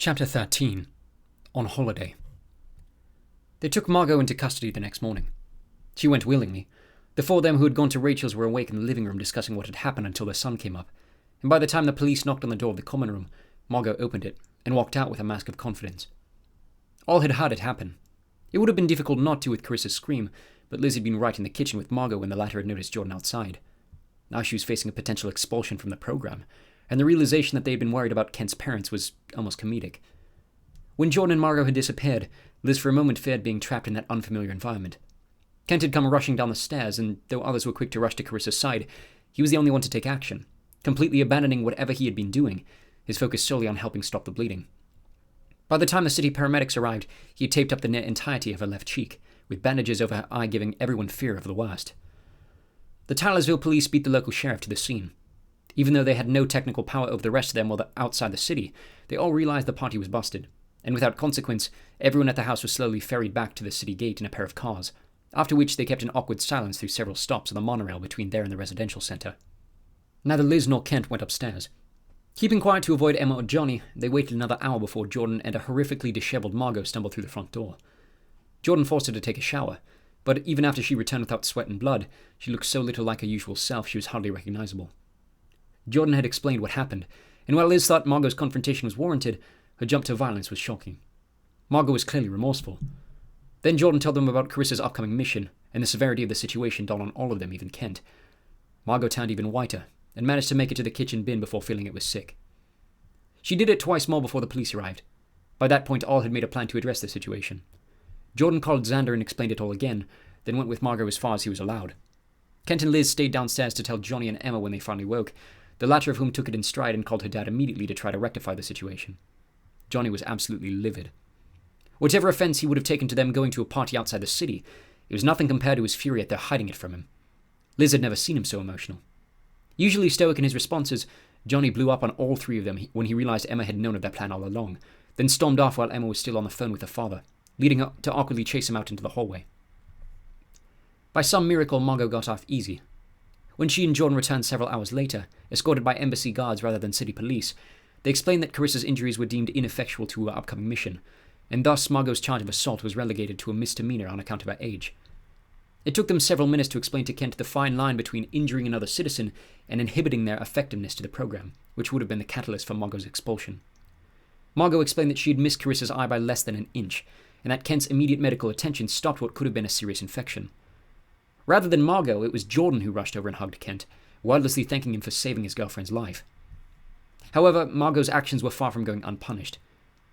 Chapter 13. On Holiday. They took Margot into custody the next morning. She went willingly. The four of them who had gone to Rachel's were awake in the living room discussing what had happened until the sun came up, and by the time the police knocked on the door of the common room, Margot opened it and walked out with a mask of confidence. All had heard it happen. It would have been difficult not to with Carissa's scream, but Liz had been right in the kitchen with Margot when the latter had noticed Jordan outside. Now she was facing a potential expulsion from the program, and the realization that they had been worried about Kent's parents was almost comedic. When Jordan and Margot had disappeared, Liz for a moment feared being trapped in that unfamiliar environment. Kent had come rushing down the stairs, and though others were quick to rush to Carissa's side, he was the only one to take action, completely abandoning whatever he had been doing, his focus solely on helping stop the bleeding. By the time the city paramedics arrived, he had taped up the near entirety of her left cheek, with bandages over her eye giving everyone fear of the worst. The Taylorsville police beat the local sheriff to the scene. Even though they had no technical power over the rest of them while outside the city, they all realized the party was busted, and without consequence, everyone at the house was slowly ferried back to the city gate in a pair of cars, after which they kept an awkward silence through several stops on the monorail between there and the residential center. Neither Liz nor Kent went upstairs. Keeping quiet to avoid Emma or Johnny, they waited another hour before Jordan and a horrifically disheveled Margot stumbled through the front door. Jordan forced her to take a shower, but even after she returned without sweat and blood, she looked so little like her usual self she was hardly recognizable. Jordan had explained what happened, and while Liz thought Margot's confrontation was warranted, her jump to violence was shocking. Margot was clearly remorseful. Then Jordan told them about Carissa's upcoming mission, and the severity of the situation dawned on all of them, even Kent. Margot turned even whiter, and managed to make it to the kitchen bin before feeling it was sick. She did it twice more before the police arrived. By that point, all had made a plan to address the situation. Jordan called Xander and explained it all again, then went with Margot as far as he was allowed. Kent and Liz stayed downstairs to tell Johnny and Emma when they finally woke, the latter of whom took it in stride and called her dad immediately to try to rectify the situation. Johnny was absolutely livid. Whatever offense he would have taken to them going to a party outside the city, it was nothing compared to his fury at their hiding it from him. Liz had never seen him so emotional. Usually stoic in his responses, Johnny blew up on all three of them when he realized Emma had known of their plan all along, then stormed off while Emma was still on the phone with her father, leading her to awkwardly chase him out into the hallway. By some miracle, Margot got off easy. When she and Jordan returned several hours later, escorted by embassy guards rather than city police, they explained that Carissa's injuries were deemed ineffectual to her upcoming mission, and thus Margot's charge of assault was relegated to a misdemeanor on account of her age. It took them several minutes to explain to Kent the fine line between injuring another citizen and inhibiting their effectiveness to the program, which would have been the catalyst for Margot's expulsion. Margot explained that she had missed Carissa's eye by less than an inch, and that Kent's immediate medical attention stopped what could have been a serious infection. Rather than Margot, it was Jordan who rushed over and hugged Kent, wordlessly thanking him for saving his girlfriend's life. However, Margot's actions were far from going unpunished.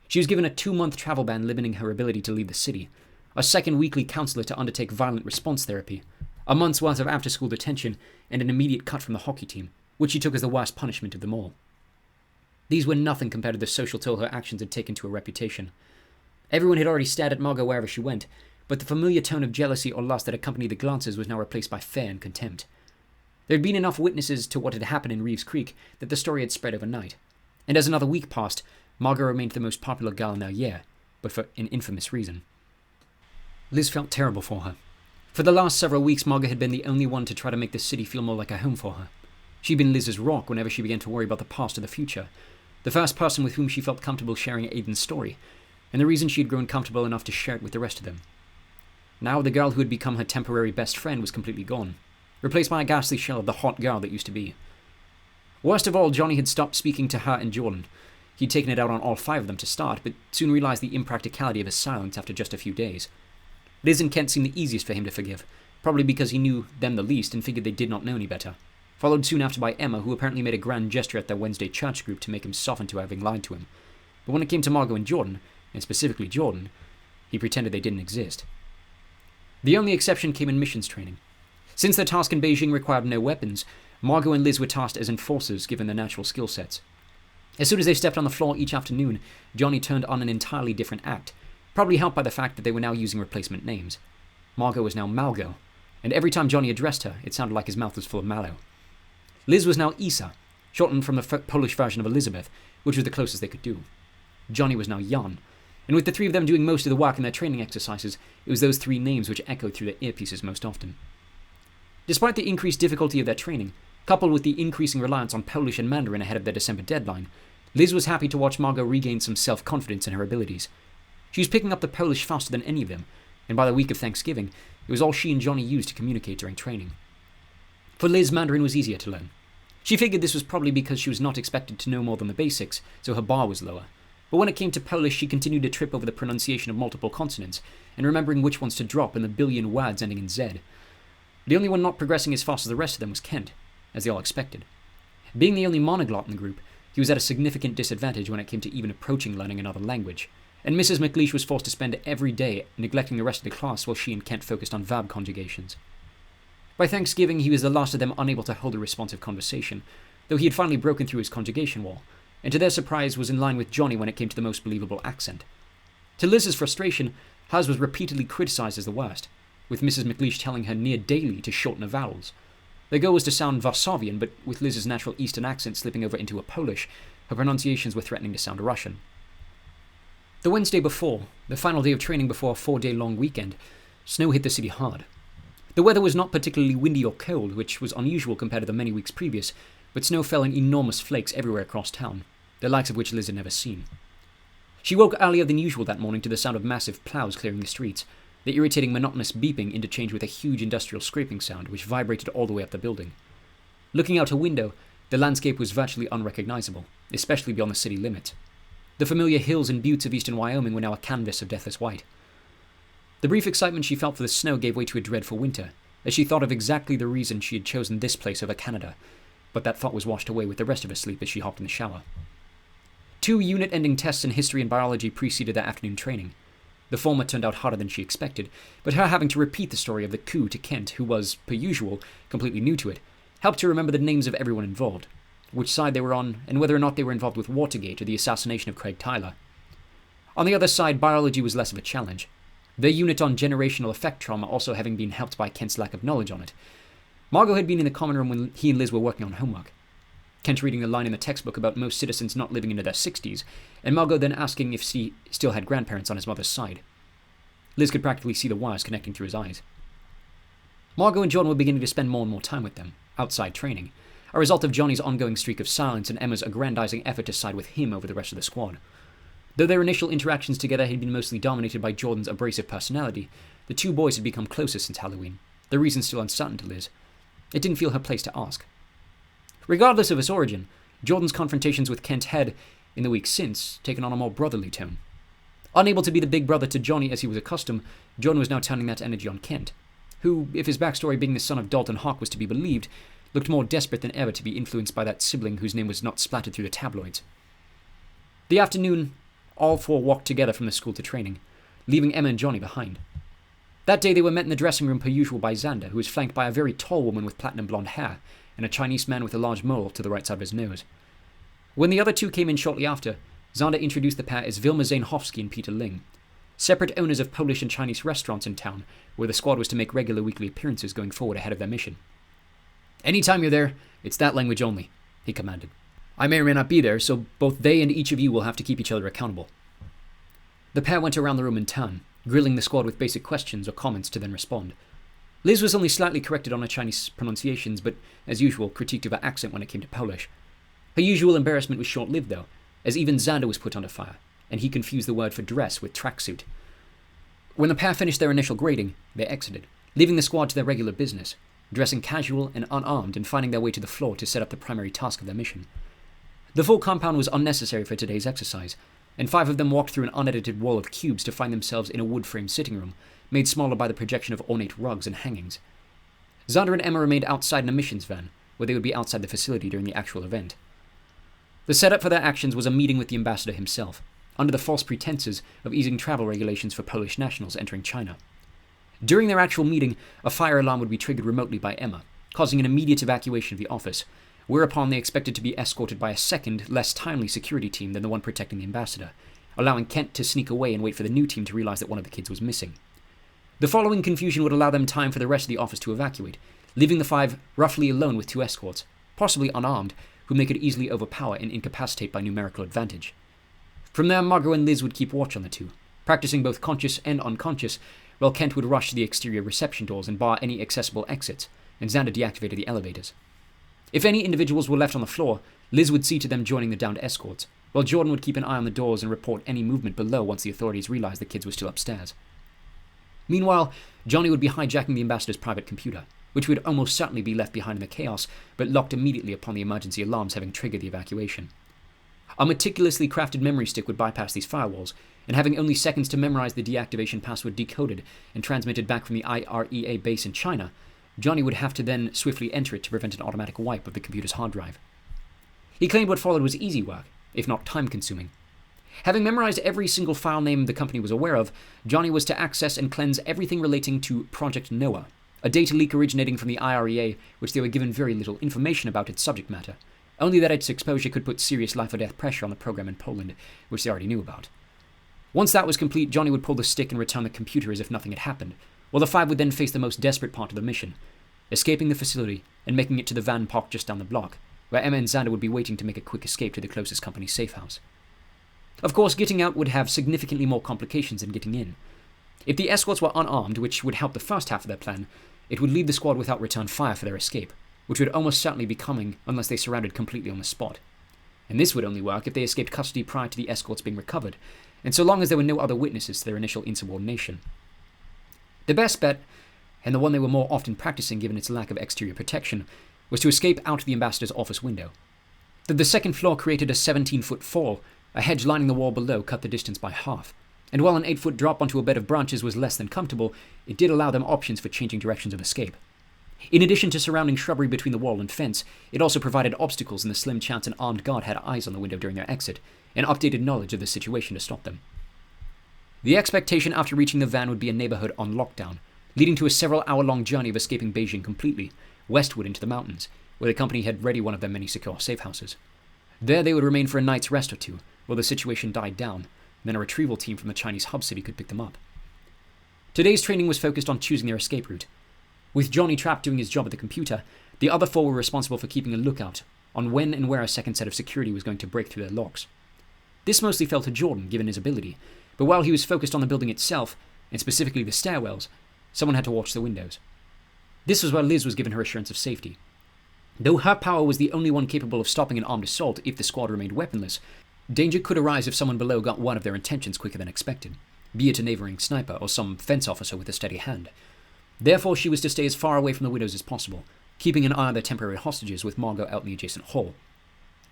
She was given a 2-month travel ban limiting her ability to leave the city, a second weekly counselor to undertake violent response therapy, a month's worth of after-school detention, and an immediate cut from the hockey team, which she took as the worst punishment of them all. These were nothing compared to the social toll her actions had taken to her reputation. Everyone had already stared at Margot wherever she went, but the familiar tone of jealousy or lust that accompanied the glances was now replaced by fear and contempt. There had been enough witnesses to what had happened in Reeves Creek that the story had spread overnight, and as another week passed, Margot remained the most popular girl in their year, but for an infamous reason. Liz felt terrible for her. For the last several weeks, Margot had been the only one to try to make the city feel more like a home for her. She'd been Liz's rock whenever she began to worry about the past or the future, the first person with whom she felt comfortable sharing Aiden's story, and the reason she had grown comfortable enough to share it with the rest of them. Now the girl who had become her temporary best friend was completely gone, replaced by a ghastly shell of the hot girl that used to be. Worst of all, Johnny had stopped speaking to her and Jordan. He'd taken it out on all 5 of them to start, but soon realized the impracticality of his silence after just a few days. Liz and Kent seemed the easiest for him to forgive, probably because he knew them the least and figured they did not know any better, followed soon after by Emma, who apparently made a grand gesture at their Wednesday church group to make him soften to having lied to him. But when it came to Margot and Jordan, and specifically Jordan, he pretended they didn't exist. The only exception came in missions training. Since their task in Beijing required no weapons, Margot and Liz were tasked as enforcers given their natural skill sets. As soon as they stepped on the floor each afternoon, Johnny turned on an entirely different act, probably helped by the fact that they were now using replacement names. Margot was now Malgo, and every time Johnny addressed her, it sounded like his mouth was full of mallow. Liz was now Isa, shortened from the Polish version of Elizabeth, which was the closest they could do. Johnny was now Jan, and with the 3 of them doing most of the work in their training exercises, it was those 3 names which echoed through their earpieces most often. Despite the increased difficulty of their training, coupled with the increasing reliance on Polish and Mandarin ahead of their December deadline, Liz was happy to watch Margot regain some self-confidence in her abilities. She was picking up the Polish faster than any of them, and by the week of Thanksgiving, it was all she and Johnny used to communicate during training. For Liz, Mandarin was easier to learn. She figured this was probably because she was not expected to know more than the basics, so her bar was lower. But when it came to Polish, she continued to trip over the pronunciation of multiple consonants, and remembering which ones to drop in the billion words ending in Z. The only one not progressing as fast as the rest of them was Kent, as they all expected. Being the only monoglot in the group, he was at a significant disadvantage when it came to even approaching learning another language, and Mrs. McLeish was forced to spend every day neglecting the rest of the class while she and Kent focused on verb conjugations. By Thanksgiving, he was the last of them unable to hold a responsive conversation, though he had finally broken through his conjugation wall, and to their surprise was in line with Johnny when it came to the most believable accent. To Liz's frustration, hers was repeatedly criticized as the worst, with Mrs. McLeish telling her near daily to shorten her vowels. Their goal was to sound Varsovian, but with Liz's natural Eastern accent slipping over into a Polish, her pronunciations were threatening to sound Russian. The Wednesday before, the final day of training before a 4-day-long weekend, snow hit the city hard. The weather was not particularly windy or cold, which was unusual compared to the many weeks previous, but snow fell in enormous flakes everywhere across town, the likes of which Liz had never seen. She woke earlier than usual that morning to the sound of massive plows clearing the streets, the irritating monotonous beeping interchanged with a huge industrial scraping sound which vibrated all the way up the building. Looking out her window, the landscape was virtually unrecognizable, especially beyond the city limits. The familiar hills and buttes of eastern Wyoming were now a canvas of deathless white. The brief excitement she felt for the snow gave way to a dread for winter, as she thought of exactly the reason she had chosen this place over Canada, but that thought was washed away with the rest of her sleep as she hopped in the shower. 2 unit-ending tests in history and biology preceded their afternoon training. The former turned out harder than she expected, but her having to repeat the story of the coup to Kent, who was, per usual, completely new to it, helped her remember the names of everyone involved, which side they were on, and whether or not they were involved with Watergate or the assassination of Craig Tyler. On the other side, biology was less of a challenge, their unit on generational effect trauma also having been helped by Kent's lack of knowledge on it. Margot had been in the common room when he and Liz were working on homework, Kent reading a line in the textbook about most citizens not living into their 60s, and Margot then asking if she still had grandparents on his mother's side. Liz could practically see the wires connecting through his eyes. Margot and John were beginning to spend more and more time with them, outside training, a result of Johnny's ongoing streak of silence and Emma's aggrandizing effort to side with him over the rest of the squad. Though their initial interactions together had been mostly dominated by Jordan's abrasive personality, the 2 boys had become closer since Halloween, the reason still uncertain to Liz. It didn't feel her place to ask. Regardless of its origin, Jordan's confrontations with Kent had, in the weeks since, taken on a more brotherly tone. Unable to be the big brother to Johnny as he was accustomed, Jordan was now turning that energy on Kent, who, if his backstory being the son of Dalton Hawk was to be believed, looked more desperate than ever to be influenced by that sibling whose name was not splattered through the tabloids. The afternoon, all 4 walked together from the school to training, leaving Emma and Johnny behind. That day they were met in the dressing room per usual by Xander, who was flanked by a very tall woman with platinum blonde hair, and a Chinese man with a large mole to the right side of his nose. When the other 2 came in shortly after, Xander introduced the pair as Vilma Zainhofsky and Peter Ling, separate owners of Polish and Chinese restaurants in town, where the squad was to make regular weekly appearances going forward ahead of their mission. "Anytime you're there, it's that language only," he commanded. "I may or may not be there, so both they and each of you will have to keep each other accountable." The pair went around the room in turn, grilling the squad with basic questions or comments to then respond. Liz was only slightly corrected on her Chinese pronunciations, but, as usual, critiqued of her accent when it came to Polish. Her usual embarrassment was short-lived, though, as even Xander was put under fire, and he confused the word for dress with tracksuit. When the pair finished their initial grading, they exited, leaving the squad to their regular business, dressing casual and unarmed and finding their way to the floor to set up the primary task of their mission. The full compound was unnecessary for today's exercise, and 5 of them walked through an unedited wall of cubes to find themselves in a wood-framed sitting room, made smaller by the projection of ornate rugs and hangings. Xander and Emma remained outside in a missions van, where they would be outside the facility during the actual event. The setup for their actions was a meeting with the ambassador himself, under the false pretenses of easing travel regulations for Polish nationals entering China. During their actual meeting, a fire alarm would be triggered remotely by Emma, causing an immediate evacuation of the office, whereupon they expected to be escorted by a second, less timely security team than the one protecting the ambassador, allowing Kent to sneak away and wait for the new team to realize that one of the kids was missing. The following confusion would allow them time for the rest of the office to evacuate, leaving the 5 roughly alone with 2 escorts, possibly unarmed, whom they could easily overpower and incapacitate by numerical advantage. From there, Margot and Liz would keep watch on the 2, practicing both conscious and unconscious, while Kent would rush to the exterior reception doors and bar any accessible exits, and Xander deactivated the elevators. If any individuals were left on the floor, Liz would see to them joining the downed escorts, while Jordan would keep an eye on the doors and report any movement below once the authorities realized the kids were still upstairs. Meanwhile, Johnny would be hijacking the ambassador's private computer, which would almost certainly be left behind in the chaos, but locked immediately upon the emergency alarms having triggered the evacuation. A meticulously crafted memory stick would bypass these firewalls, and having only seconds to memorize the deactivation password decoded and transmitted back from the IREA base in China, Johnny would have to then swiftly enter it to prevent an automatic wipe of the computer's hard drive. He claimed what followed was easy work, if not time-consuming. Having memorized every single file name the company was aware of, Johnny was to access and cleanse everything relating to Project Noah, a data leak originating from the IREA, which they were given very little information about its subject matter, only that its exposure could put serious life-or-death pressure on the program in Poland, which they already knew about. Once that was complete, Johnny would pull the stick and return the computer as if nothing had happened, while the five would then face the most desperate part of the mission, escaping the facility and making it to the van parked just down the block, where Emma and Xander would be waiting to make a quick escape to the closest company safe house. Of course, getting out would have significantly more complications than getting in. If the escorts were unarmed, which would help the first half of their plan, it would leave the squad without return fire for their escape, which would almost certainly be coming unless they surrounded completely on the spot. And this would only work if they escaped custody prior to the escorts being recovered, and so long as there were no other witnesses to their initial insubordination. The best bet, and the one they were more often practicing given its lack of exterior protection, was to escape out the ambassador's office window. The second floor created a 17-foot fall. A hedge lining the wall below cut the distance by half, and while an 8-foot drop onto a bed of branches was less than comfortable, it did allow them options for changing directions of escape. In addition to surrounding shrubbery between the wall and fence, it also provided obstacles in the slim chance an armed guard had eyes on the window during their exit, and updated knowledge of the situation to stop them. The expectation after reaching the van would be a neighborhood on lockdown, leading to a several-hour-long journey of escaping Beijing completely, westward into the mountains, where the company had ready one of their many secure safe houses. There they would remain for a night's rest or two, while the situation died down, then a retrieval team from the Chinese hub city could pick them up. Today's training was focused on choosing their escape route. With Johnny trapped doing his job at the computer, the other four were responsible for keeping a lookout on when and where a second set of security was going to break through their locks. This mostly fell to Jordan, given his ability, but while he was focused on the building itself, and specifically the stairwells, someone had to watch the windows. This was where Liz was given her assurance of safety. Though her power was the only one capable of stopping an armed assault if the squad remained weaponless, danger could arise if someone below got one of their intentions quicker than expected, be it a neighboring sniper or some fence officer with a steady hand. Therefore, she was to stay as far away from the windows as possible, keeping an eye on their temporary hostages with Margot out in the adjacent hall,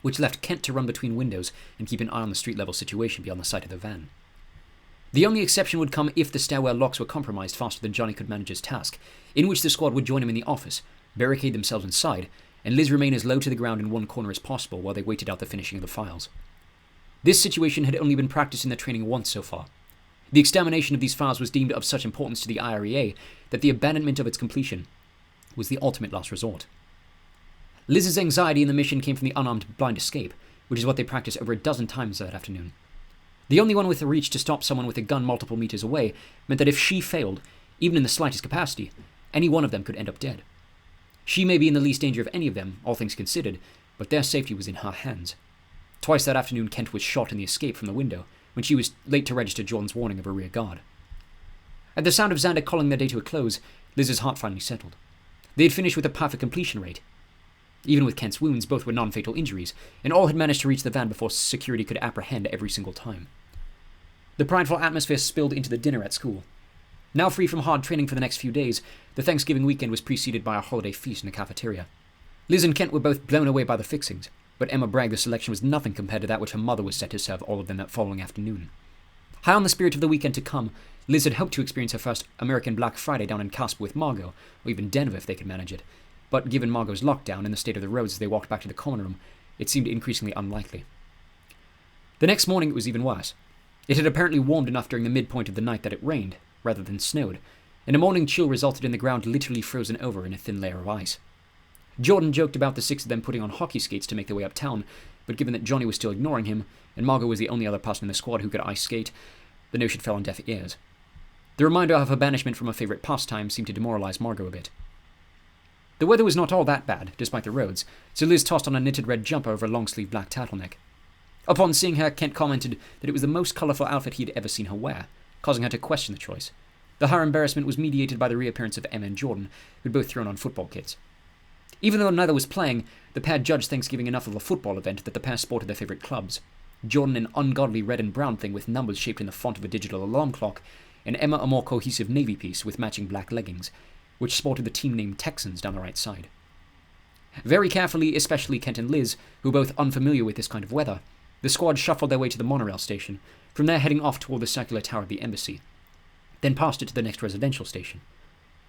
which left Kent to run between windows and keep an eye on the street-level situation beyond the sight of the van. The only exception would come if the stairwell locks were compromised faster than Johnny could manage his task, in which the squad would join him in the office, barricade themselves inside, and Liz remain as low to the ground in one corner as possible while they waited out the finishing of the files. This situation had only been practiced in their training once so far. The extermination of these files was deemed of such importance to the IREA that the abandonment of its completion was the ultimate last resort. Liz's anxiety in the mission came from the unarmed blind escape, which is what they practiced over a dozen times that afternoon. The only one with the reach to stop someone with a gun multiple meters away meant that if she failed, even in the slightest capacity, any one of them could end up dead. She may be in the least danger of any of them, all things considered, but their safety was in her hands. Twice that afternoon, Kent was shot in the escape from the window, when she was late to register Jordan's warning of a rear guard. At the sound of Xander calling their day to a close, Liz's heart finally settled. They had finished with a perfect completion rate. Even with Kent's wounds, both were non-fatal injuries, and all had managed to reach the van before security could apprehend every single time. The prideful atmosphere spilled into the dinner at school. Now free from hard training for the next few days, the Thanksgiving weekend was preceded by a holiday feast in the cafeteria. Liz and Kent were both blown away by the fixings, but Emma bragged the selection was nothing compared to that which her mother was set to serve all of them that following afternoon. High on the spirit of the weekend to come, Liz had hoped to experience her first American Black Friday down in Casper with Margot, or even Denver if they could manage it, but given Margot's lockdown and the state of the roads as they walked back to the common room, it seemed increasingly unlikely. The next morning it was even worse. It had apparently warmed enough during the midpoint of the night that it rained, rather than snowed, and a morning chill resulted in the ground literally frozen over in a thin layer of ice. Jordan joked about the six of them putting on hockey skates to make their way uptown, but given that Johnny was still ignoring him, and Margot was the only other person in the squad who could ice skate, the notion fell on deaf ears. The reminder of her banishment from her favourite pastime seemed to demoralise Margot a bit. The weather was not all that bad, despite the roads, so Liz tossed on a knitted red jumper over a long-sleeved black turtleneck. Upon seeing her, Kent commented that it was the most colourful outfit he had ever seen her wear, causing her to question the choice. Her embarrassment was mediated by the reappearance of Emma and Jordan, who had both thrown on football kits. Even though neither was playing, the pair judged Thanksgiving enough of a football event that the pair sported their favourite clubs. Jordan an ungodly red and brown thing with numbers shaped in the font of a digital alarm clock, and Emma a more cohesive navy piece with matching black leggings, which sported the team name Texans down the right side. Very carefully, especially Kent and Liz, who were both unfamiliar with this kind of weather, the squad shuffled their way to the monorail station, from there heading off toward the circular tower of the embassy, then past it to the next residential station.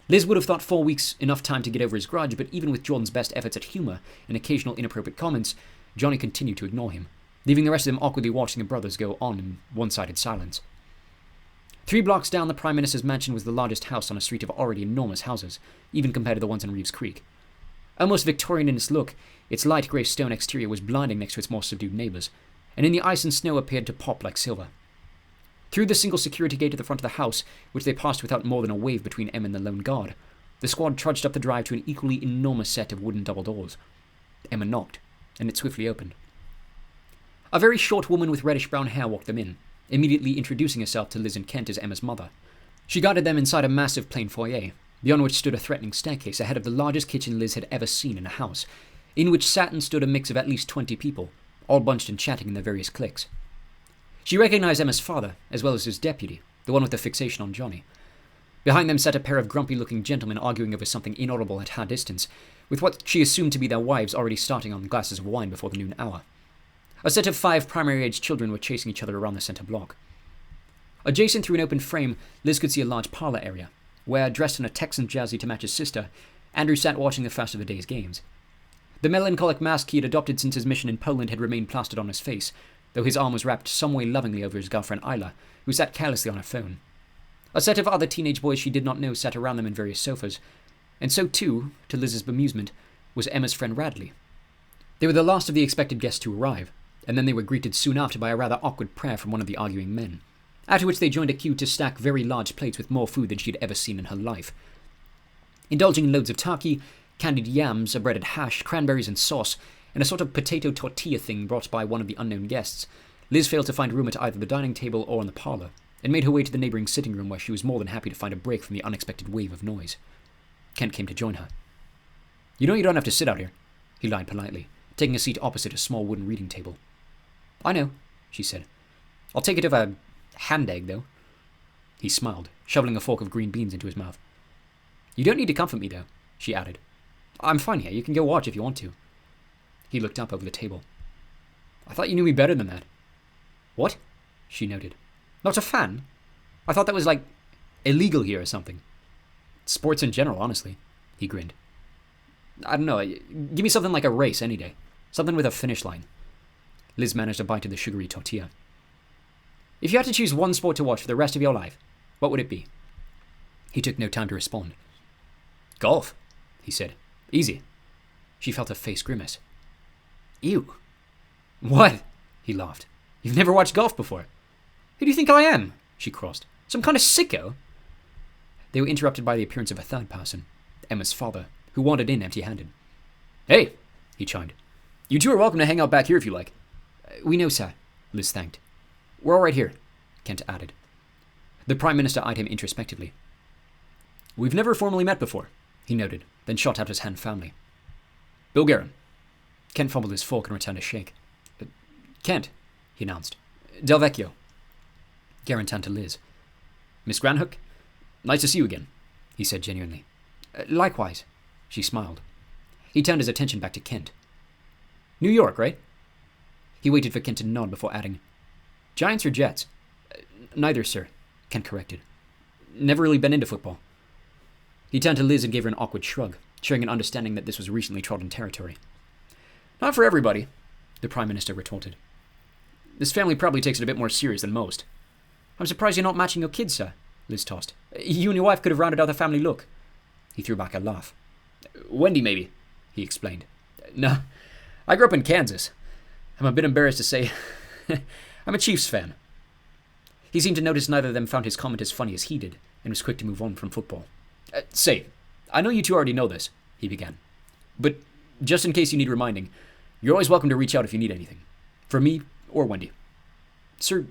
Liz would have thought 4 weeks enough time to get over his grudge, but even with Jordan's best efforts at humour and occasional inappropriate comments, Johnny continued to ignore him, leaving the rest of them awkwardly watching the brothers go on in one-sided silence. 3 blocks down, the Prime Minister's mansion was the largest house on a street of already enormous houses, even compared to the ones on Reeves Creek. Almost Victorian in its look, its light grey stone exterior was blinding next to its more subdued neighbours, and in the ice and snow appeared to pop like silver. Through the single security gate at the front of the house, which they passed without more than a wave between Em and the lone guard, the squad trudged up the drive to an equally enormous set of wooden double doors. Emma knocked, and it swiftly opened. A very short woman with reddish-brown hair walked them in, immediately introducing herself to Liz and Kent as Emma's mother. She guided them inside a massive plain foyer, beyond which stood a threatening staircase ahead of the largest kitchen Liz had ever seen in a house, in which sat and stood a mix of at least 20 people, all bunched and chatting in their various cliques. She recognized Emma's father, as well as his deputy, the one with the fixation on Johnny. Behind them sat a pair of grumpy-looking gentlemen arguing over something inaudible at her distance, with what she assumed to be their wives already starting on glasses of wine before the noon hour. A set of 5 primary-age children were chasing each other around the center block. Adjacent through an open frame, Liz could see a large parlor area, where, dressed in a Texan jersey to match his sister, Andrew sat watching the first of the day's games. The melancholic mask he had adopted since his mission in Poland had remained plastered on his face, though his arm was wrapped some way lovingly over his girlfriend Isla, who sat carelessly on her phone. A set of other teenage boys she did not know sat around them in various sofas, and so too, to Liz's bemusement, was Emma's friend Radley. They were the last of the expected guests to arrive, and then they were greeted soon after by a rather awkward prayer from one of the arguing men, after which they joined a queue to stack very large plates with more food than she had ever seen in her life. Indulging in loads of turkey, candied yams, a breaded hash, cranberries and sauce, and a sort of potato tortilla thing brought by one of the unknown guests, Liz failed to find room at either the dining table or in the parlour, and made her way to the neighbouring sitting room where she was more than happy to find a break from the unexpected wave of noise. Kent came to join her. "You know you don't have to sit out here," he lied politely, taking a seat opposite a small wooden reading table. "I know," she said. "I'll take it of a hand egg, though." He smiled, shoveling a fork of green beans into his mouth. "You don't need to comfort me, though," she added. "I'm fine here. You can go watch if you want to." He looked up over the table. "I thought you knew me better than that." "What?" she noted. "Not a fan? I thought that was, like, illegal here or something." "Sports in general, honestly," he grinned. "I don't know. Give me something like a race any day. Something with a finish line." Liz managed a bite of the sugary tortilla. "If you had to choose one sport to watch for the rest of your life, what would it be?" He took no time to respond. "Golf," he said. "Easy." She felt her face grimace. "Ew." "What?" he laughed. "You've never watched golf before?" "Who do you think I am?" she crossed. "Some kind of sicko?" They were interrupted by the appearance of a third person, Emma's father, who wandered in empty-handed. "Hey," he chimed. "You two are welcome to hang out back here if you like." "We know, sir," Liz thanked. "We're all right here," Kent added. The Prime Minister eyed him introspectively. "We've never formally met before," he noted, then shot out his hand firmly. "Bill Guerin." Kent fumbled his fork and returned a shake. "Kent," he announced. "Del Vecchio." Guerin turned to Liz. "Miss Granhook? Nice to see you again," he said genuinely. "Likewise," she smiled. He turned his attention back to Kent. "New York, right?" He waited for Kent to nod before adding, "Giants or Jets?" "Neither, sir," Kent corrected. "Never really been into football." He turned to Liz and gave her an awkward shrug, showing an understanding that this was recently trodden territory. "Not for everybody," the Prime Minister retorted. "This family probably takes it a bit more serious than most." "I'm surprised you're not matching your kids, sir," Liz tossed. "You and your wife could have rounded out the family look." He threw back a laugh. "Wendy, maybe," he explained. "No, I grew up in Kansas. I'm a bit embarrassed to say I'm a Chiefs fan." He seemed to notice neither of them found his comment as funny as he did, and was quick to move on from football. Say, I know you two already know this," he began. "But just in case you need reminding, you're always welcome to reach out if you need anything. From me or Wendy." "Sir,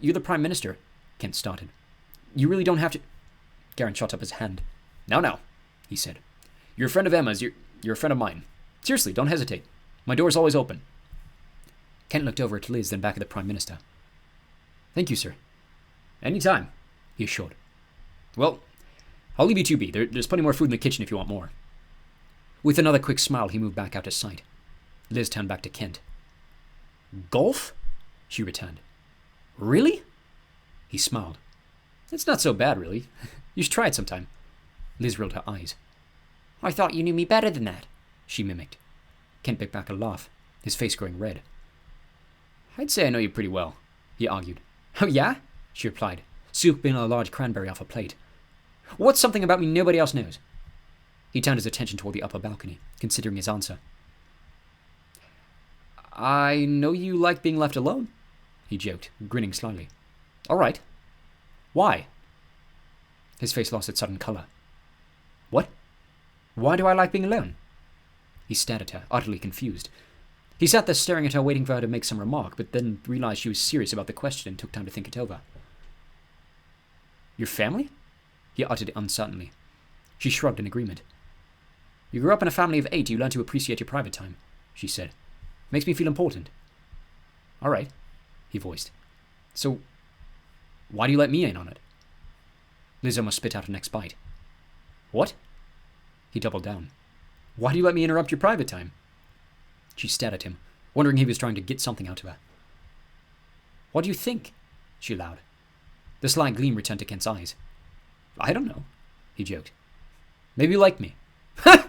you're the Prime Minister," Kent started. "You really don't have to—" Guerin shot up his hand. Now, he said. "You're a friend of Emma's, you're a friend of mine. Seriously, don't hesitate. My door's always open." Kent looked over at Liz, then back at the Prime Minister. "Thank you, sir." "Any time," he assured. "Well, I'll leave you two be. There's plenty more food in the kitchen if you want more." With another quick smile, he moved back out of sight. Liz turned back to Kent. "Golf?" she returned. "Really?" He smiled. "It's not so bad, really. You should try it sometime." Liz rolled her eyes. "I thought you knew me better than that," she mimicked. Kent bit back a laugh, his face growing red. "I'd say I know you pretty well," he argued. "Oh, yeah?" she replied, scooping a large cranberry off a plate. "What's something about me nobody else knows?" He turned his attention toward the upper balcony, considering his answer. "I know you like being left alone," he joked, grinning slyly. "All right. Why?" His face lost its sudden color. "What? Why do I like being alone?" He stared at her, utterly confused. He sat there staring at her, waiting for her to make some remark, but then realized she was serious about the question and took time to think it over. "Your family?" he uttered uncertainly. She shrugged in agreement. "You grew up in a family of 8. You learned to appreciate your private time," she said. "Makes me feel important." "All right," he voiced. "So, why do you let me in on it?" Liz almost spit out her next bite. "What?" He doubled down. "Why do you let me interrupt your private time?" She stared at him, wondering if he was trying to get something out of her. "What do you think?" she allowed. The sly gleam returned to Kent's eyes. "I don't know," he joked. "Maybe you like me." "Ha!"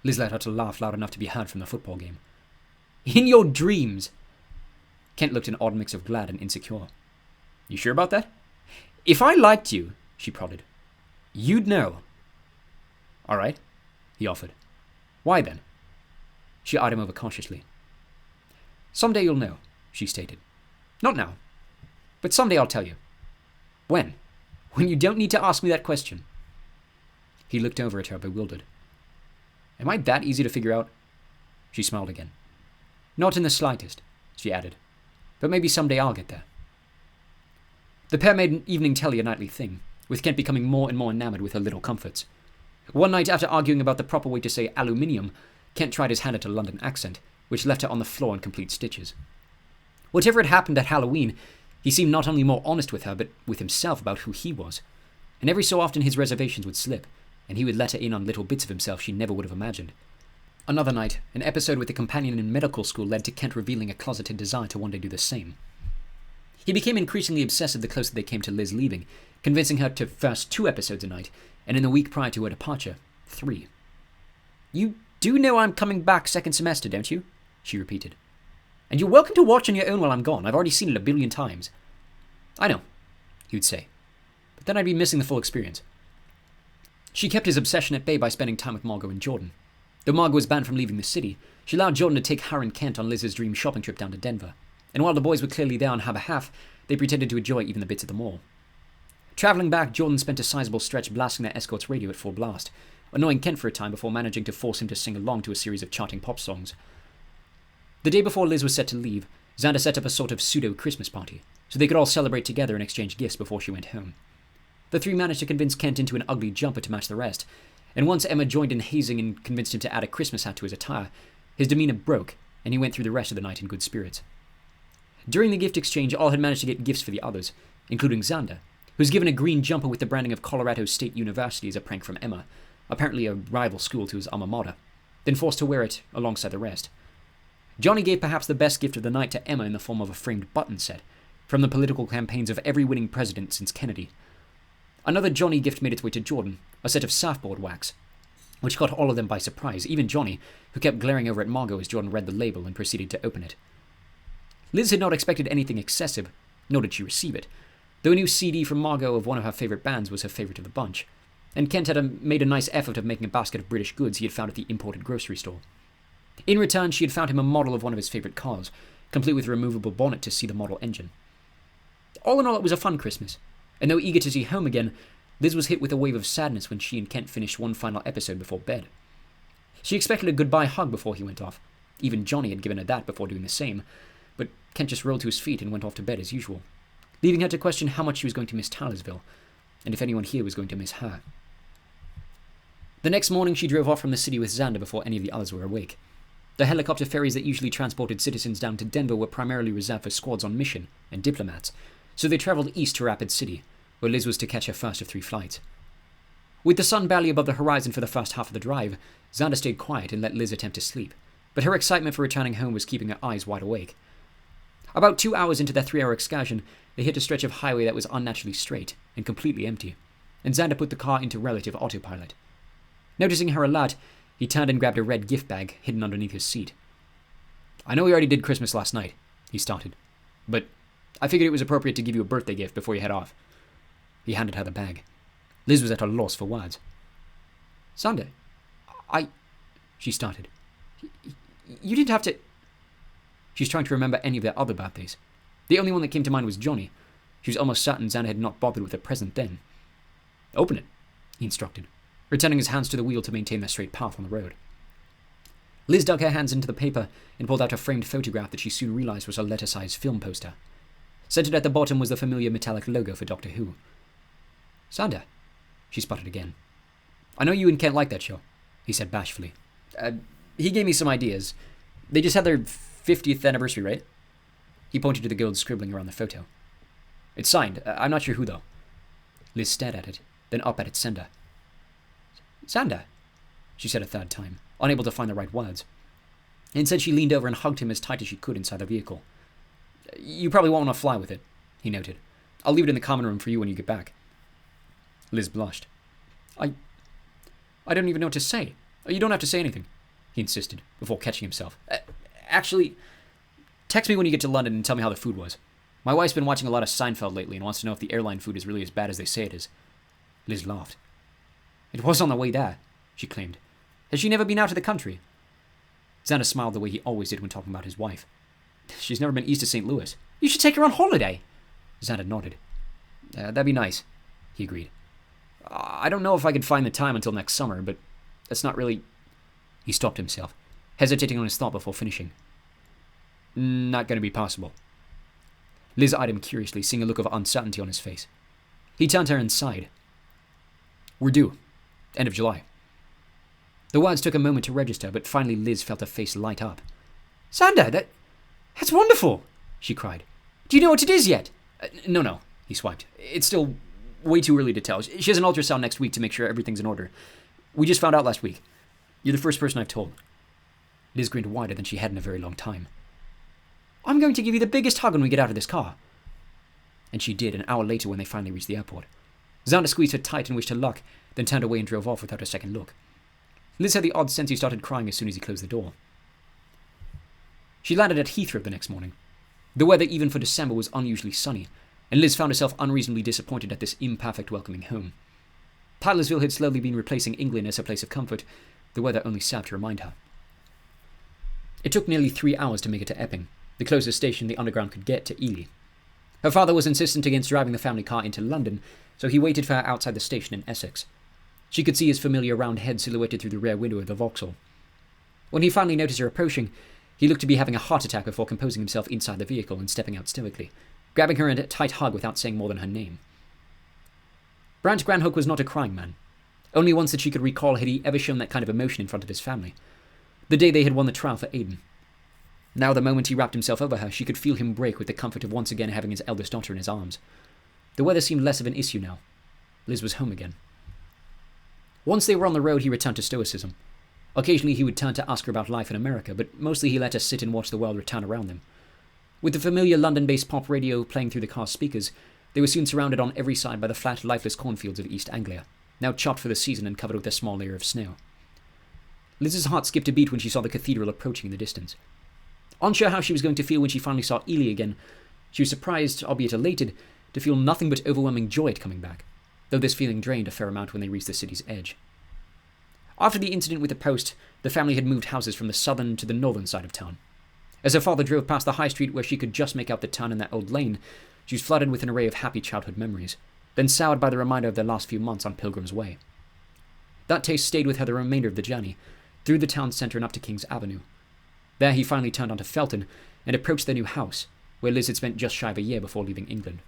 Liz let out a laugh loud enough to be heard from the football game. "In your dreams!" Kent looked an odd mix of glad and insecure. "You sure about that?" "If I liked you," she prodded, "you'd know." "All right," he offered. "Why then?" She eyed him over cautiously. "Someday you'll know," she stated. "Not now. But someday I'll tell you." "When?" "When you don't need to ask me that question." He looked over at her, bewildered. "Am I that easy to figure out?" She smiled again. "Not in the slightest," she added. "But maybe someday I'll get there." The pair made an evening telly a nightly thing, with Kent becoming more and more enamored with her little comforts. One night, after arguing about the proper way to say aluminium, Kent tried his hand at a London accent, which left her on the floor in complete stitches. Whatever had happened at Halloween, he seemed not only more honest with her, but with himself about who he was. And every so often his reservations would slip, and he would let her in on little bits of himself she never would have imagined. Another night, an episode with a companion in medical school led to Kent revealing a closeted desire to one day do the same. He became increasingly obsessive the closer they came to Liz leaving, convincing her to first 2 episodes a night, and in the week prior to her departure, 3. "You do know I'm coming back second semester, don't you?" she repeated. "And you're welcome to watch on your own while I'm gone. I've already seen it a billion times." "I know," he would say, "but then I'd be missing the full experience." She kept his obsession at bay by spending time with Margot and Jordan. Though Margot was banned from leaving the city, she allowed Jordan to take her and Kent on Liz's dream shopping trip down to Denver. And while the boys were clearly there on her behalf, they pretended to enjoy even the bits at the mall. Traveling back, Jordan spent a sizable stretch blasting their escort's radio at full blast, annoying Kent for a time before managing to force him to sing along to a series of charting pop songs. The day before Liz was set to leave, Xander set up a sort of pseudo-Christmas party, so they could all celebrate together and exchange gifts before she went home. The 3 managed to convince Kent into an ugly jumper to match the rest, and once Emma joined in hazing and convinced him to add a Christmas hat to his attire, his demeanor broke, and he went through the rest of the night in good spirits. During the gift exchange, all had managed to get gifts for the others, including Xander, who was given a green jumper with the branding of Colorado State University as a prank from Emma, apparently a rival school to his alma mater, then forced to wear it alongside the rest. Johnny gave perhaps the best gift of the night to Emma in the form of a framed button set, from the political campaigns of every winning president since Kennedy. Another Johnny gift made its way to Jordan, a set of surfboard wax, which caught all of them by surprise, even Johnny, who kept glaring over at Margot as Jordan read the label and proceeded to open it. Liz had not expected anything excessive, nor did she receive it, though a new CD from Margot of one of her favorite bands was her favorite of the bunch, and Kent had made a nice effort of making a basket of British goods he had found at the imported grocery store. In return, she had found him a model of one of his favorite cars, complete with a removable bonnet to see the model engine. All in all, it was a fun Christmas, and though eager to see home again, Liz was hit with a wave of sadness when she and Kent finished one final episode before bed. She expected a goodbye hug before he went off. Even Johnny had given her that before doing the same, but Kent just rolled to his feet and went off to bed as usual, leaving her to question how much she was going to miss Taylorsville, and if anyone here was going to miss her. The next morning she drove off from the city with Xander before any of the others were awake. The helicopter ferries that usually transported citizens down to Denver were primarily reserved for squads on mission and diplomats, so they traveled east to Rapid City, where Liz was to catch her first of 3 flights. With the sun barely above the horizon for the first half of the drive, Xander stayed quiet and let Liz attempt to sleep, but her excitement for returning home was keeping her eyes wide awake. About 2 hours into their 3-hour excursion, they hit a stretch of highway that was unnaturally straight and completely empty, and Xander put the car into relative autopilot. Noticing her alert, he turned and grabbed a red gift bag hidden underneath his seat. "I know we already did Christmas last night," he started, "but I figured it was appropriate to give you a birthday gift before you head off." He handed her the bag. Liz was at a loss for words. "Xander, she started. "You didn't have to—" She was trying to remember any of their other birthdays. The only one that came to mind was Johnny. She was almost certain Xander had not bothered with a present then. "Open it," he instructed, returning his hands to the wheel to maintain their straight path on the road. Liz dug her hands into the paper and pulled out a framed photograph that she soon realized was a letter-sized film poster. Centered at the bottom was the familiar metallic logo for Doctor Who. "Xander," she sputtered again. "I know you and Kent like that show," he said bashfully. He gave me some ideas. They just had their 50th anniversary, right?" He pointed to the girls scribbling around the photo. "It's signed. I'm not sure who, though." Liz stared at it, then up at its sender. "Xander," she said a third time, unable to find the right words. Instead, she leaned over and hugged him as tight as she could inside the vehicle. "You probably won't want to fly with it," he noted. "I'll leave it in the common room for you when you get back." Liz blushed. I don't even know what to say." "You don't have to say anything," he insisted, before catching himself. Actually, text me when you get to London and tell me how the food was. My wife's been watching a lot of Seinfeld lately and wants to know if the airline food is really as bad as they say it is." Liz laughed. "It was on the way there," she claimed. "Has she never been out of the country?" Xander smiled the way he always did when talking about his wife. "She's never been east of St. Louis." "You should take her on holiday." Xander nodded. That'd be nice," he agreed. "I don't know if I could find the time until next summer, but that's not really—" He stopped himself, hesitating on his thought before finishing. "Not going to be possible." Liz eyed him curiously, seeing a look of uncertainty on his face. He turned to her and sighed. "We're due. End of July." The words took a moment to register, but finally Liz felt her face light up. "Xander, that's wonderful!" she cried. "Do you know what it is yet?" No, he swiped. "It's still way too early to tell. She has an ultrasound next week to make sure everything's in order. We just found out last week. You're the first person I've told." Liz grinned wider than she had in a very long time. "I'm going to give you the biggest hug when we get out of this car." And she did, an hour later when they finally reached the airport. Xander squeezed her tight and wished her luck, then turned away and drove off without a second look. Liz had the odd sense he started crying as soon as he closed the door. She landed at Heathrow the next morning. The weather, even for December, was unusually sunny, and Liz found herself unreasonably disappointed at this imperfect welcoming home. Tylersville had slowly been replacing England as her place of comfort. The weather only served to remind her. It took nearly 3 hours to make it to Epping, the closest station the Underground could get to Ely. Her father was insistent against driving the family car into London, so he waited for her outside the station in Essex. She could see his familiar round head silhouetted through the rear window of the Vauxhall. When he finally noticed her approaching, he looked to be having a heart attack before composing himself inside the vehicle and stepping out stoically, grabbing her in a tight hug without saying more than her name. Brant Granhook was not a crying man. Only once that she could recall had he ever shown that kind of emotion in front of his family. The day they had won the trial for Aidan. Now, the moment he wrapped himself over her, she could feel him break with the comfort of once again having his eldest daughter in his arms. The weather seemed less of an issue now. Liz was home again. Once they were on the road, he returned to stoicism. Occasionally he would turn to ask her about life in America, but mostly he let her sit and watch the world return around them. With the familiar London-based pop radio playing through the car's speakers, they were soon surrounded on every side by the flat, lifeless cornfields of East Anglia, now chopped for the season and covered with a small layer of snow. Liz's heart skipped a beat when she saw the cathedral approaching in the distance. Unsure how she was going to feel when she finally saw Ely again, she was surprised, albeit elated, to feel nothing but overwhelming joy at coming back, though this feeling drained a fair amount when they reached the city's edge. After the incident with the post, the family had moved houses from the southern to the northern side of town. As her father drove past the high street where she could just make out the town in that old lane, she was flooded with an array of happy childhood memories, then soured by the reminder of their last few months on Pilgrim's Way. That taste stayed with her the remainder of the journey, through the town centre and up to King's Avenue. There he finally turned onto Felton and approached their new house, where Liz had spent just shy of a year before leaving England.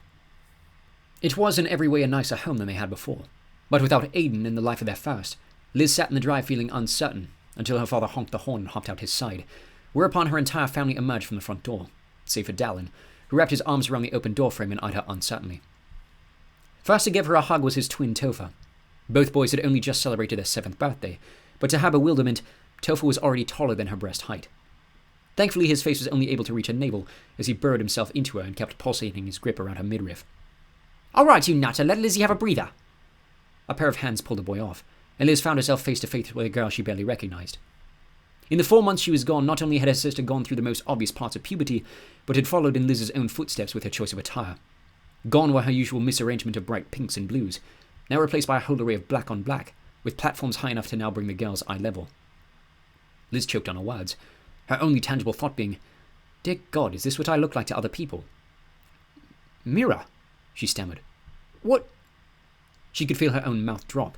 It was in every way a nicer home than they had before, but without Aidan in the life of their first, Liz sat in the drive feeling uncertain, until her father honked the horn and hopped out his side, whereupon her entire family emerged from the front door, save for Dallin, who wrapped his arms around the open doorframe and eyed her uncertainly. First to give her a hug was his twin Topher. Both boys had only just celebrated their 7th birthday, but to her bewilderment, Topher was already taller than her breast height. Thankfully, his face was only able to reach her navel as he burrowed himself into her and kept pulsating his grip around her midriff. "All right, you nutter, let Lizzie have a breather." A pair of hands pulled the boy off, and Liz found herself face to face with a girl she barely recognized. In the 4 months she was gone, not only had her sister gone through the most obvious parts of puberty, but had followed in Liz's own footsteps with her choice of attire. Gone were her usual misarrangement of bright pinks and blues, now replaced by a whole array of black on black, with platforms high enough to now bring the girl's eye level. Liz choked on her words, her only tangible thought being, "Dear God, is this what I look like to other people?" "Mira," she stammered. "What?" She could feel her own mouth drop,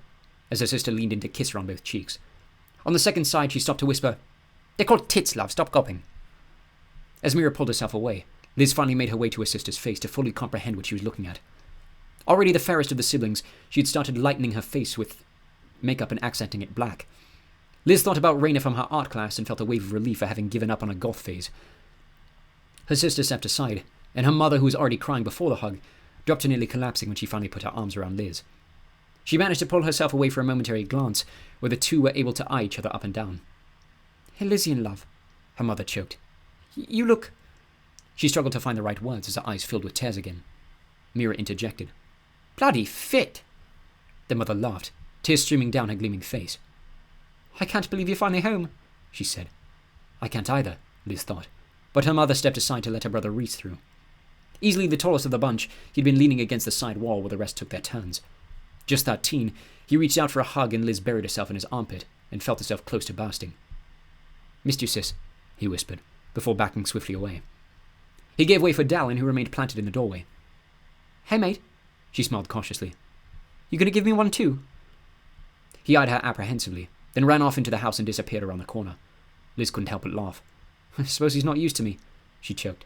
as her sister leaned in to kiss her on both cheeks. On the second side, she stopped to whisper, "They're called tits, love, stop gulping." As Mira pulled herself away, Liz finally made her way to her sister's face to fully comprehend what she was looking at. Already the fairest of the siblings, she had started lightening her face with makeup and accenting it black. Liz thought about Raina from her art class and felt a wave of relief for having given up on a goth phase. Her sister stepped aside, and her mother, who was already crying before the hug, dropped to nearly collapsing when she finally put her arms around Liz. She managed to pull herself away for a momentary glance, where the two were able to eye each other up and down. "Hey, Lizzie and love," her mother choked. "You look—" She struggled to find the right words as her eyes filled with tears again. Mira interjected. "Bloody fit!" The mother laughed, tears streaming down her gleaming face. "I can't believe you're finally home," she said. "I can't either," Liz thought, but her mother stepped aside to let her brother Reese through. Easily the tallest of the bunch, he'd been leaning against the side wall while the rest took their turns. Just 13, he reached out for a hug and Liz buried herself in his armpit and felt herself close to bursting. "Missed you, sis," he whispered, before backing swiftly away. He gave way for Dallin, who remained planted in the doorway. "Hey, mate," she smiled cautiously. "You gonna give me one too?" He eyed her apprehensively, then ran off into the house and disappeared around the corner. Liz couldn't help but laugh. "I suppose he's not used to me," she choked.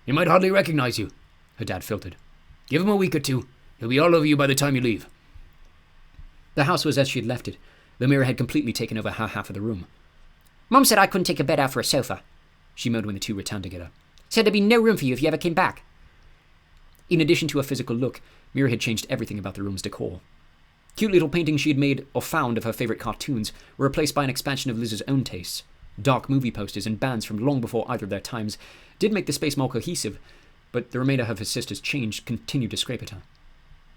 "He might hardly recognize you," her dad filtered. "Give him a week or two. He'll be all over you by the time you leave." The house was as she had left it, though Mira had completely taken over her half of the room. "Mum said I couldn't take a bed out for a sofa," she moaned when the two returned together. "Said there'd be no room for you if you ever came back." In addition to a physical look, Mira had changed everything about the room's decor. Cute little paintings she had made or found of her favorite cartoons were replaced by an expansion of Liz's own tastes. Dark movie posters and bands from long before either of their times did make the space more cohesive, but the remainder of her sister's change continued to scrape at her.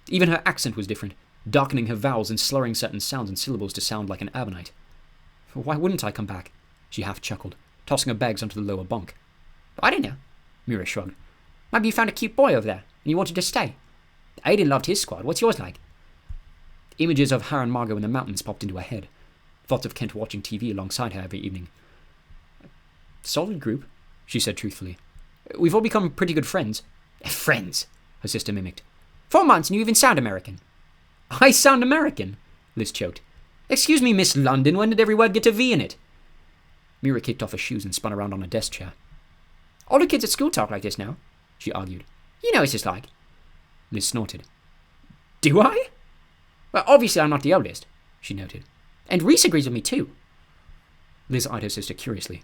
Even her accent was different, darkening her vowels and slurring certain sounds and syllables to sound like an urbanite. "Why wouldn't I come back?" she half chuckled, tossing her bags onto the lower bunk. "I don't know," Mira shrugged. "Maybe you found a cute boy over there, and you wanted to stay. Aiden loved his squad. What's yours like?" Images of her and Margot in the mountains popped into her head. Thoughts of Kent watching TV alongside her every evening. "Solid group," she said truthfully. "We've all become pretty good friends." "Friends," her sister mimicked. 4 months and you even sound American." "I sound American?" Liz choked. "Excuse me, Miss London, when did every word get a V in it?" Mira kicked off her shoes and spun around on a desk chair. "All the kids at school talk like this now," she argued. "You know what it's just like." Liz snorted. "Do I?" "Well, obviously I'm not the oldest," she noted. "And Reese agrees with me too." Liz eyed her sister curiously.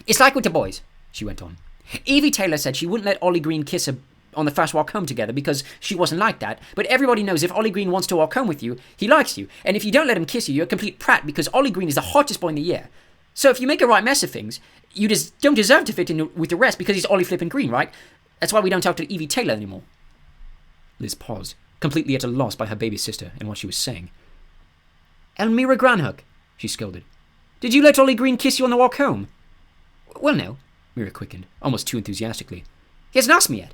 "It's like with the boys," she went on. "Evie Taylor said she wouldn't let Ollie Green kiss her on the first walk home together because she wasn't like that, but everybody knows if Ollie Green wants to walk home with you, he likes you, and if you don't let him kiss you, you're a complete prat because Ollie Green is the hottest boy in the year. So if you make a right mess of things, you just don't deserve to fit in with the rest because he's Ollie flippin' Green, right? That's why we don't talk to Evie Taylor anymore." Liz paused, completely at a loss by her baby sister and what she was saying. "Elmira Granhook," she scolded. "Did you let Ollie Green kiss you on the walk home?" "Well, no," Mira quickened, almost too enthusiastically. "He hasn't asked me yet."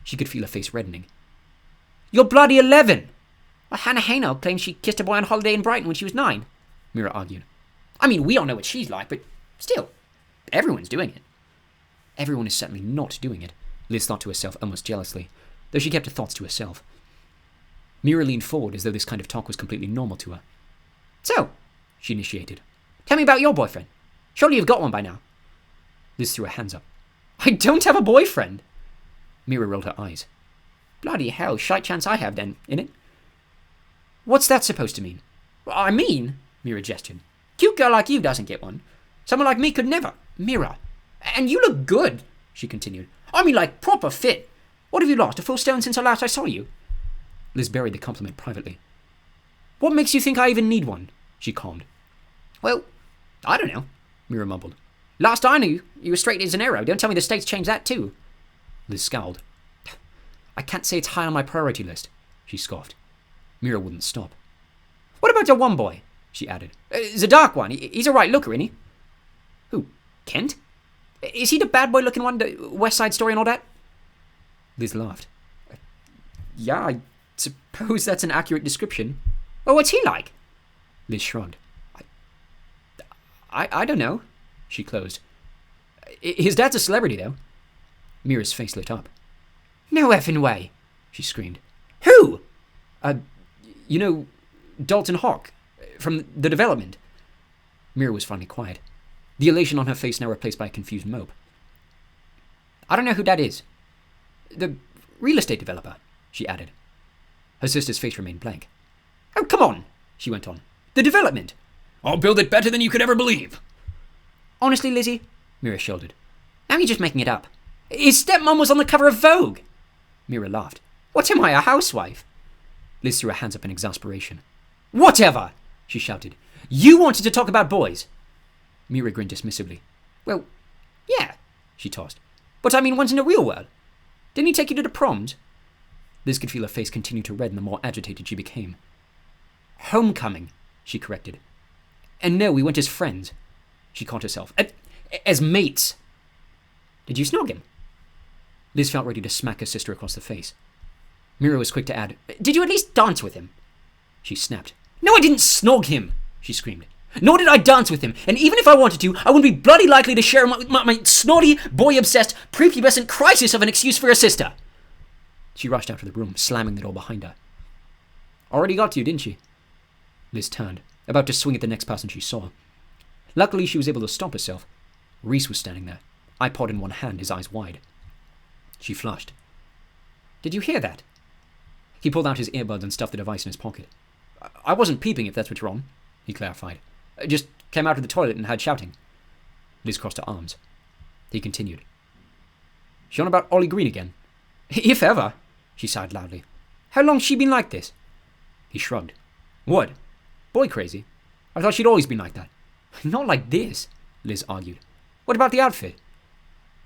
She could feel her face reddening. "You're bloody 11! Well, Hannah Haino claims she kissed a boy on holiday in Brighton when she was 9, Mira argued. "I mean, we all know what she's like, but still, everyone's doing it." Everyone is certainly not doing it, Liz thought to herself almost jealously, though she kept her thoughts to herself. Mira leaned forward as though this kind of talk was completely normal to her. "So," she initiated, "tell me about your boyfriend. Surely you've got one by now." Liz threw her hands up. "I don't have a boyfriend." Mira rolled her eyes. "Bloody hell, shite chance I have then, innit?" "What's that supposed to mean?" "I mean," Mira gestured, Cute girl like you doesn't get one. Someone like me could never. Mira. And you look good, she continued. I mean, like, proper fit. What have you lost, a full stone since last I saw you? Liz buried the compliment privately. What makes you think I even need one? She calmed. Well, I don't know, Mira mumbled. Last I knew, you were straight as an arrow. Don't tell me the state's changed that too. Liz scowled. I can't say it's high on my priority list, she scoffed. Mira wouldn't stop. What about your one boy? She added. The dark one. He's a right looker, isn't he? Who? Kent? Is he the bad boy looking one, the West Side Story and all that? Liz laughed. Yeah, I suppose that's an accurate description. Well, what's he like? Liz shrugged. I don't know, she closed. His dad's a celebrity, though. Mira's face lit up. No effing way, she screamed. Who? You know, Dalton Hawk, from The Development. Mira was finally quiet, the elation on her face now replaced by a confused mope. I don't know who that is. The real estate developer, she added. Her sister's face remained blank. Oh, come on, she went on. The Development. I'll build it better than you could ever believe. Honestly, Lizzie, Mira shouldered. Now you're just making it up. His stepmom was on the cover of Vogue. Mira laughed. What am I, a housewife? Liz threw her hands up in exasperation. Whatever, she shouted. You wanted to talk about boys. Mira grinned dismissively. Well, yeah, she tossed. But I mean ones in the real world. Didn't he take you to the proms? Liz could feel her face continue to redden the more agitated she became. Homecoming, she corrected. And no, we went as friends. She caught herself. As mates. Did you snog him? Liz felt ready to smack her sister across the face. Mira was quick to add, Did you at least dance with him? She snapped. No, I didn't snog him, she screamed. Nor did I dance with him, and even if I wanted to, I wouldn't be bloody likely to share my snotty, boy-obsessed, prepubescent crisis of an excuse for her sister. She rushed out of the room, slamming the door behind her. Already got to you, didn't she? Liz turned, about to swing at the next person she saw. Luckily, she was able to stop herself. Reese was standing there, iPod in one hand, his eyes wide. She flushed. Did you hear that? He pulled out his earbuds and stuffed the device in his pocket. I wasn't peeping, if that's what you're on, he clarified. I just came out of the toilet and heard shouting. Liz crossed her arms. He continued. She on about Ollie Green again? If ever, she sighed loudly. How long's she been like this? He shrugged. What? Boy crazy? I thought she'd always been like that. Not like this, Liz argued. What about the outfit?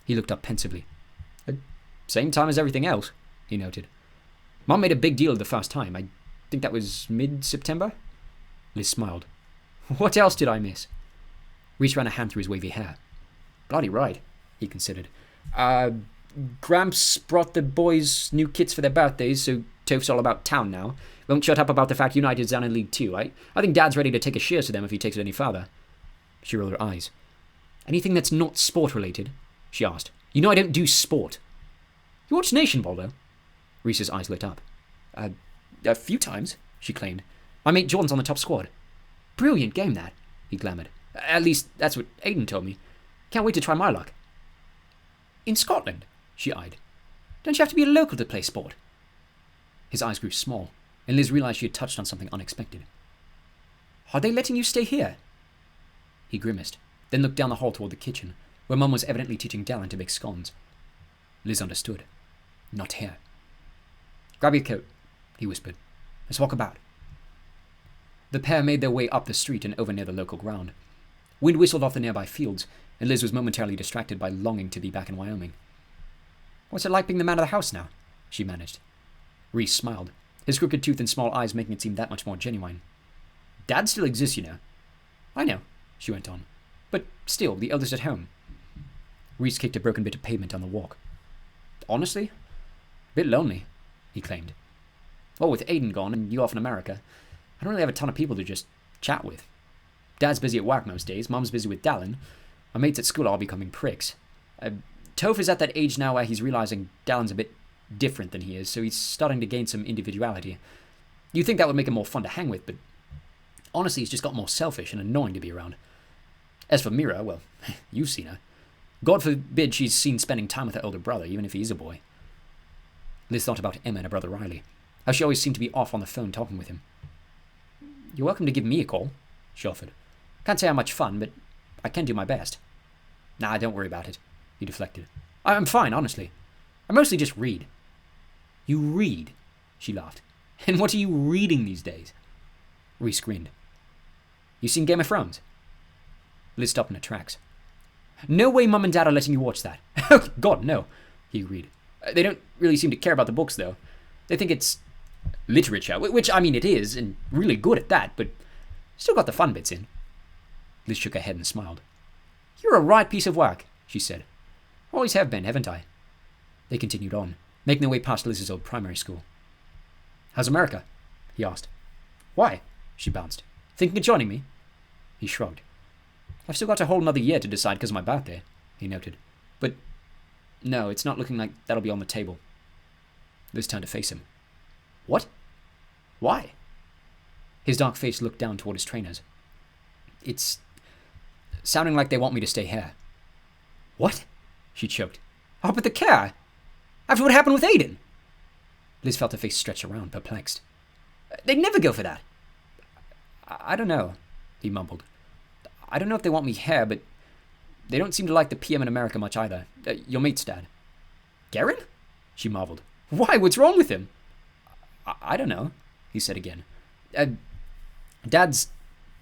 He looked up pensively. Same time as everything else, he noted. Mom made a big deal of the first time. I think that was mid-September? Liz smiled. What else did I miss? Reese ran a hand through his wavy hair. Bloody right, he considered. Gramps brought the boys new kits for their birthdays, so Toph's all about town now. Won't shut up about the fact United's down in League 2. I think Dad's ready to take a shears to them if he takes it any further. She rolled her eyes. Anything that's not sport-related? She asked. You know I don't do sport. You watch Nation Ball, though? Reese's eyes lit up. A few times, she claimed. My mate Jordan's on the top squad. Brilliant game, that, he glamoured. At least, that's what Aiden told me. Can't wait to try my luck. In Scotland, she eyed. Don't you have to be a local to play sport? His eyes grew small, and Liz realised she had touched on something unexpected. Are they letting you stay here? He grimaced, then looked down the hall toward the kitchen, where Mum was evidently teaching Dallin to make scones. Liz understood. Not here. Grab your coat, he whispered. Let's walk about. The pair made their way up the street and over near the local ground. Wind whistled off the nearby fields, and Liz was momentarily distracted by longing to be back in Wyoming. What's it like being the man of the house now? She managed. Reese smiled, his crooked tooth and small eyes making it seem that much more genuine. Dad still exists, you know. I know, she went on. But still, the eldest at home. Reese kicked a broken bit of pavement on the walk. Honestly, a bit lonely, he claimed. Well, with Aiden gone and you off in America, I don't really have a ton of people to just chat with. Dad's busy at work most days, Mom's busy with Dallin. My mates at school are all becoming pricks. Toph is at that age now where he's realizing Dallin's a bit different than he is, so he's starting to gain some individuality. You'd think that would make him more fun to hang with, but honestly, he's just got more selfish and annoying to be around. As for Mira, well, you've seen her. God forbid she's seen spending time with her older brother, even if he's a boy. Liz thought about Emma and her brother Riley, how she always seemed to be off on the phone talking with him. You're welcome to give me a call, she offered. Can't say how much fun, but I can do my best. Nah, don't worry about it, he deflected. I'm fine, honestly. I mostly just read. You read? She laughed. And what are you reading these days? Reese grinned. You seen Game of Thrones? Liz stopped in her tracks. No way Mum and Dad are letting you watch that. Oh, God, no, he agreed. They don't really seem to care about the books, though. They think it's literature, which, I mean, it is, and really good at that, but still got the fun bits in. Liz shook her head and smiled. You're a right piece of work, she said. Always have been, haven't I? They continued on, making their way past Liz's old primary school. How's America? He asked. Why? She bounced. Thinking of joining me? He shrugged. I've still got a whole another year to decide because of my birthday, he noted. But no, it's not looking like that'll be on the table. Liz turned to face him. What? Why? His dark face looked down toward his trainers. It's sounding like they want me to stay here. What? She choked. Oh, but the care! After what happened with Aiden! Liz felt her face stretch around, perplexed. They'd never go for that. I don't know, he mumbled. I don't know if they want me here, but they don't seem to like the PM in America much either. Your mate's dad. Garen? She marveled. Why? What's wrong with him? I don't know, he said again. Dad's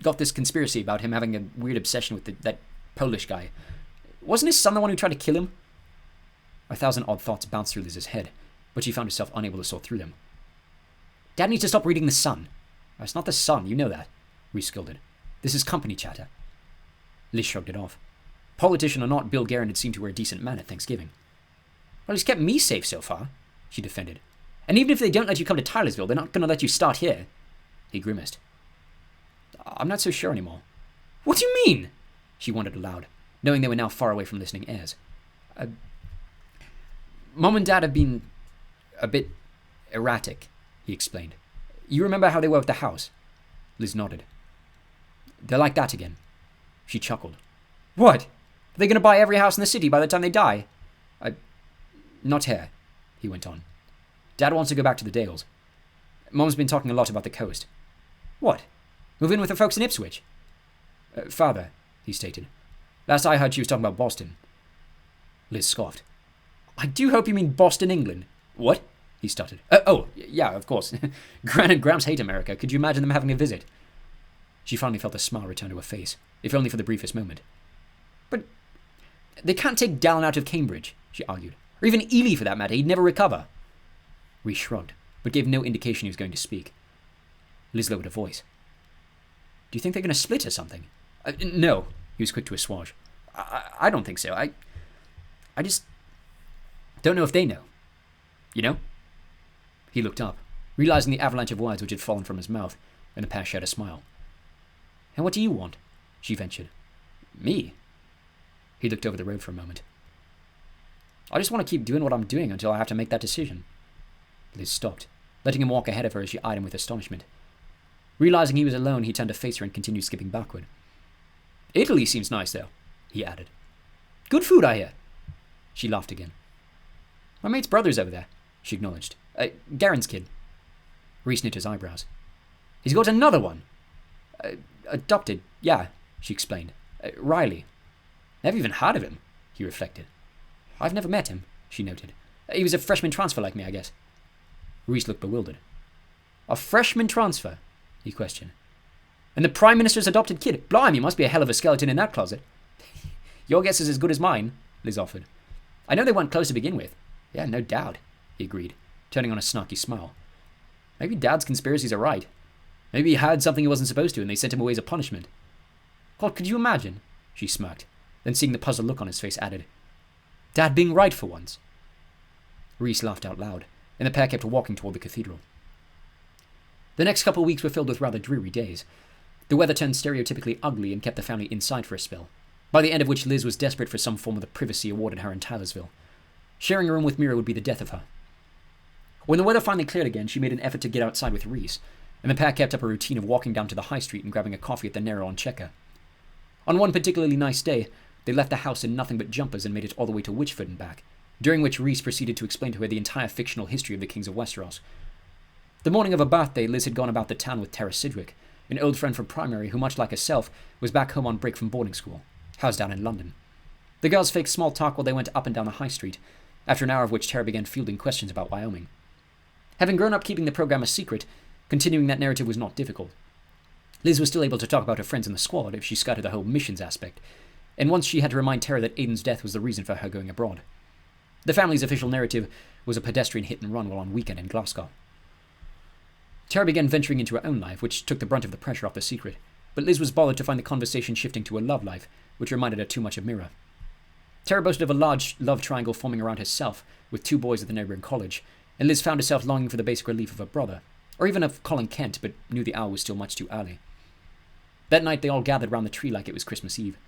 got this conspiracy about him having a weird obsession with that Polish guy. Wasn't his son the one who tried to kill him? 1,000 odd thoughts bounced through Liz's head, but she found herself unable to sort through them. Dad needs to stop reading The Sun. It's not The Sun, you know that, Reese scolded. This is company chatter. Liz shrugged it off. Politician or not, Bill Guerin had seemed to wear a decent man at Thanksgiving. Well, he's kept me safe so far, she defended. And even if they don't let you come to Tylersville, they're not going to let you start here. He grimaced. I'm not so sure anymore. What do you mean? She wondered aloud, knowing they were now far away from listening ears. Mom and Dad have been a bit erratic, he explained. You remember how they were with the house? Liz nodded. They're like that again. She chuckled. What? Are they going to buy every house in the city by the time they die? Not here, he went on. Dad wants to go back to the Dales. Mom's been talking a lot about the coast. What? Move in with the folks in Ipswich? Father, he stated. Last I heard she was talking about Boston. Liz scoffed. I do hope you mean Boston, England. What? He stuttered. Yeah, of course. Gran and Gramps hate America. Could you imagine them having a visit? She finally felt a smile return to her face, if only for the briefest moment. But they can't take Dallin out of Cambridge, she argued. Or even Ely, for that matter. He'd never recover. Reese shrugged, but gave no indication he was going to speak. Liz lowered her voice. Do you think they're going to split or something? No, he was quick to assuage. I don't think so. I just don't know if they know. You know? He looked up, realizing the avalanche of words which had fallen from his mouth, and the pair shared a smile. And what do you want? She ventured. Me? He looked over the road for a moment. I just want to keep doing what I'm doing until I have to make that decision. Liz stopped, letting him walk ahead of her as she eyed him with astonishment. Realizing he was alone, he turned to face her and continued skipping backward. Italy seems nice, though, he added. Good food, I hear. She laughed again. My mate's brother's over there, she acknowledged. Garen's kid. Reese knit his eyebrows. He's got another one. Adopted, yeah, she explained. Riley. Never even heard of him, he reflected. I've never met him, she noted. He was a freshman transfer like me, I guess. Reese looked bewildered. A freshman transfer? He questioned. And the Prime Minister's adopted kid? Blimey, must be a hell of a skeleton in that closet. Your guess is as good as mine, Liz offered. I know they weren't close to begin with. Yeah, no doubt, he agreed, turning on a snarky smile. Maybe Dad's conspiracies are right. Maybe he had something he wasn't supposed to and they sent him away as a punishment. God, could you imagine? She smirked, then seeing the puzzled look on his face added, Dad being right for once. Reese laughed out loud, and the pair kept walking toward the cathedral. The next couple of weeks were filled with rather dreary days. The weather turned stereotypically ugly and kept the family inside for a spell, by the end of which Liz was desperate for some form of the privacy awarded her in Tylersville. Sharing a room with Mira would be the death of her. When the weather finally cleared again, she made an effort to get outside with Reese, and the pair kept up a routine of walking down to the high street and grabbing a coffee at the Narrow on Checker. On one particularly nice day, they left the house in nothing but jumpers and made it all the way to Witchford and back, during which Reese proceeded to explain to her the entire fictional history of the Kings of Westeros. The morning of her birthday, Liz had gone about the town with Tara Sidgwick, an old friend from primary who, much like herself, was back home on break from boarding school, housed down in London. The girls faked small talk while they went up and down the high street, after an hour of which Tara began fielding questions about Wyoming. Having grown up keeping the program a secret, continuing that narrative was not difficult. Liz was still able to talk about her friends in the squad if she scouted the whole missions aspect, and once she had to remind Tara that Aiden's death was the reason for her going abroad. The family's official narrative was a pedestrian hit and run while on weekend in Glasgow. Tara began venturing into her own life, which took the brunt of the pressure off the secret, but Liz was bothered to find the conversation shifting to a love life, which reminded her too much of Mira. Tara boasted of a large love triangle forming around herself, with 2 boys at the neighbouring college, and Liz found herself longing for the basic relief of her brother, or even of Colin Kent, but knew the hour was still much too early. That night they all gathered round the tree like it was Christmas Eve.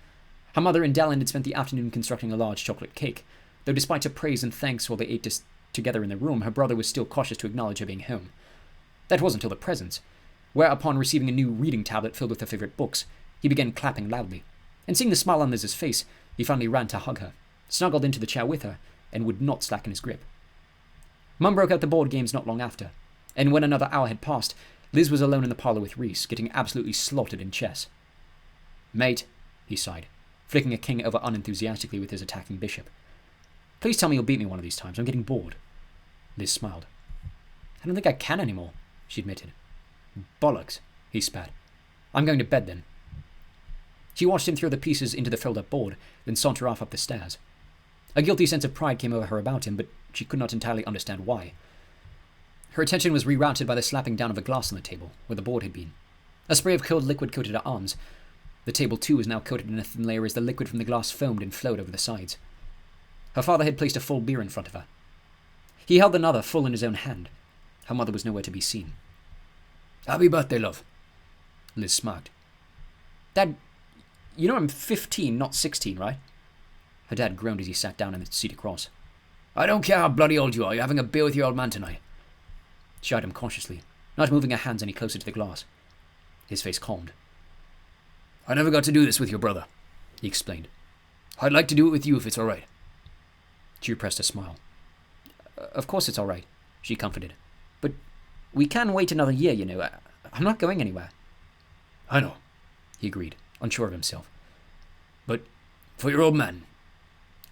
Her mother and Dallin had spent the afternoon constructing a large chocolate cake, though despite her praise and thanks while they ate together in the room, her brother was still cautious to acknowledge her being home. That was until the presents, where upon receiving a new reading tablet filled with her favourite books, he began clapping loudly, and seeing the smile on Liz's face, he finally ran to hug her, snuggled into the chair with her, and would not slacken his grip. Mum broke out the board games not long after, and when another hour had passed, Liz was alone in the parlour with Reese, getting absolutely slaughtered in chess. "Mate," he sighed, flicking a king over unenthusiastically with his attacking bishop. "Please tell me you'll beat me one of these times. I'm getting bored." Liz smiled. "I don't think I can anymore," she admitted. "Bollocks," he spat. "I'm going to bed then." She watched him throw the pieces into the fold-up board, then saunter off up the stairs. A guilty sense of pride came over her about him, but she could not entirely understand why. Her attention was rerouted by the slapping down of a glass on the table, where the board had been. A spray of cold liquid coated her arms. The table, too, was now coated in a thin layer as the liquid from the glass foamed and flowed over the sides. Her father had placed a full beer in front of her. He held another full in his own hand. Her mother was nowhere to be seen. "Happy birthday, love," Liz smirked. "Dad, you know I'm 15, not 16, right?" Her dad groaned as he sat down in the seat across. "I don't care how bloody old you are, you're having a beer with your old man tonight." She eyed him cautiously, not moving her hands any closer to the glass. His face calmed. "I never got to do this with your brother," he explained. "I'd like to do it with you if it's all right." She repressed a smile. "Of course it's all right," she comforted. "But we can wait another year, you know. I'm not going anywhere." "I know," he agreed, unsure of himself. "But for your old man,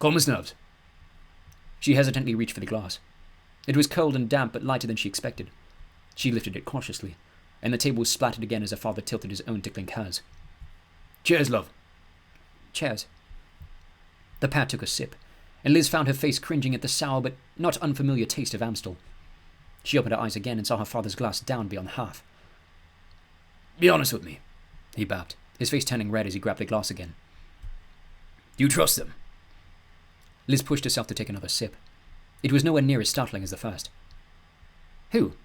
calm his nerves." She hesitantly reached for the glass. It was cold and damp, but lighter than she expected. She lifted it cautiously, and the table was splattered again as her father tilted his own to clink hers. "Cheers, love." "Cheers." The pat took a sip, and Liz found her face cringing at the sour but not unfamiliar taste of Amstel. She opened her eyes again and saw her father's glass down beyond half. "Be honest with me," he bapped, his face turning red as he grabbed the glass again. "Do you trust them?" Liz pushed herself to take another sip. It was nowhere near as startling as the first. "Who?"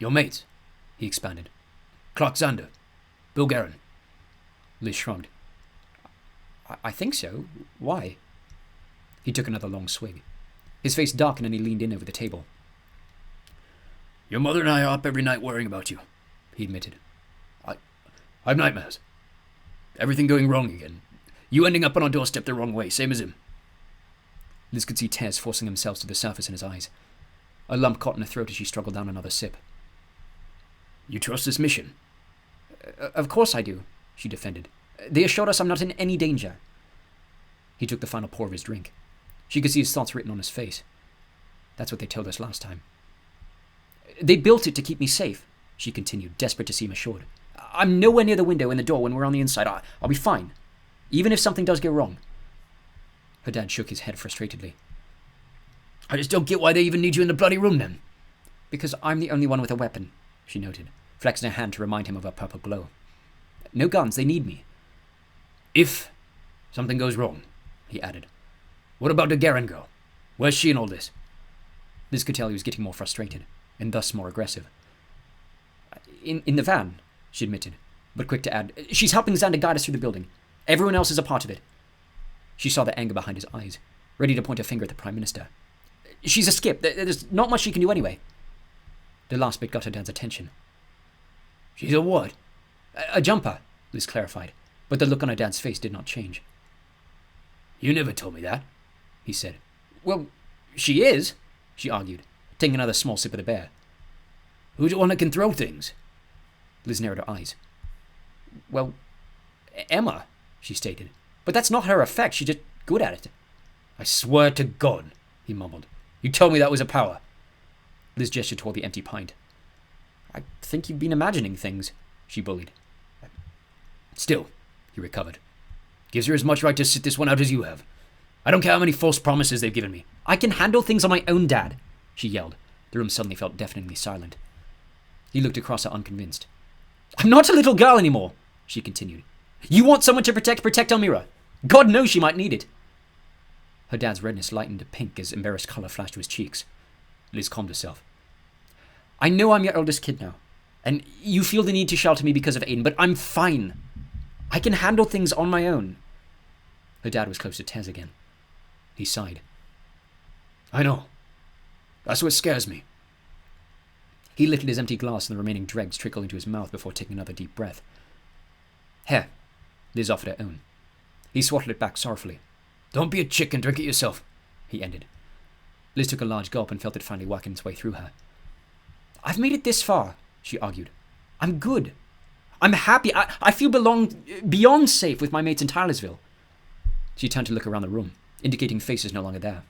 "Your mates," he expanded. "Clark Xander, Bill Guerin." Liz shrugged. I think so. Why?" He took another long swig. His face darkened and he leaned in over the table. "Your mother and I are up every night worrying about you," he admitted. I have nightmares. Everything going wrong again. You ending up on our doorstep the wrong way, same as him." Liz could see tears forcing themselves to the surface in his eyes. A lump caught in her throat as she struggled down another sip. "You trust this mission?" Of course I do," she defended. "They assured us I'm not in any danger." He took the final pour of his drink. She could see his thoughts written on his face. "That's what they told us last time." "They built it to keep me safe," she continued, desperate to seem assured. "I'm nowhere near the window and the door when we're on the inside. I'll be fine, even if something does go wrong." Her dad shook his head frustratedly. "I just don't get why they even need you in the bloody room then." "Because I'm the only one with a weapon," she noted, flexing her hand to remind him of her purple glow. "No guns, they need me." "If something goes wrong," he added. "What about the Guerin girl? Where's she in all this?" Liz could tell he was getting more frustrated, and thus more aggressive. In the van," she admitted, but quick to add, "she's helping Xander guide us through the building. Everyone else is a part of it." She saw the anger behind his eyes, ready to point a finger at the Prime Minister. "She's a skip. There's not much she can do anyway." The last bit got her dad's attention. "She's a what?" A jumper," Liz clarified, but the look on her dad's face did not change. "You never told me that," he said. "Well, she is," she argued, taking another small sip of the beer. "Who's the one that can throw things?" Liz narrowed her eyes. Well, Emma, she stated. But that's not her effect. She's just good at it. I swear to God, he mumbled. You told me that was a power. Liz gestured toward the empty pint. I think you've been imagining things, she bullied. Still, he recovered. Gives her as much right to sit this one out as you have. I don't care how many false promises they've given me. I can handle things on my own, Dad, she yelled. The room suddenly felt deafeningly silent. He looked across her unconvinced. I'm not a little girl anymore, she continued. You want someone to protect Amira. God knows she might need it. Her dad's redness lightened to pink as embarrassed colour flashed to his cheeks. Liz calmed herself. I know I'm your eldest kid now, and you feel the need to shelter me because of Aiden, but I'm fine. I can handle things on my own. Her dad was close to tears again. He sighed. I know. That's what scares me. He lifted his empty glass and the remaining dregs trickled into his mouth before taking another deep breath. Here, Liz offered her own. He swatted it back sorrowfully. Don't be a chick and drink it yourself, he ended. Liz took a large gulp and felt it finally working its way through her. I've made it this far, she argued. I'm good. I'm happy. I feel beyond safe with my mates in Tylersville. She turned to look around the room, indicating faces no longer there.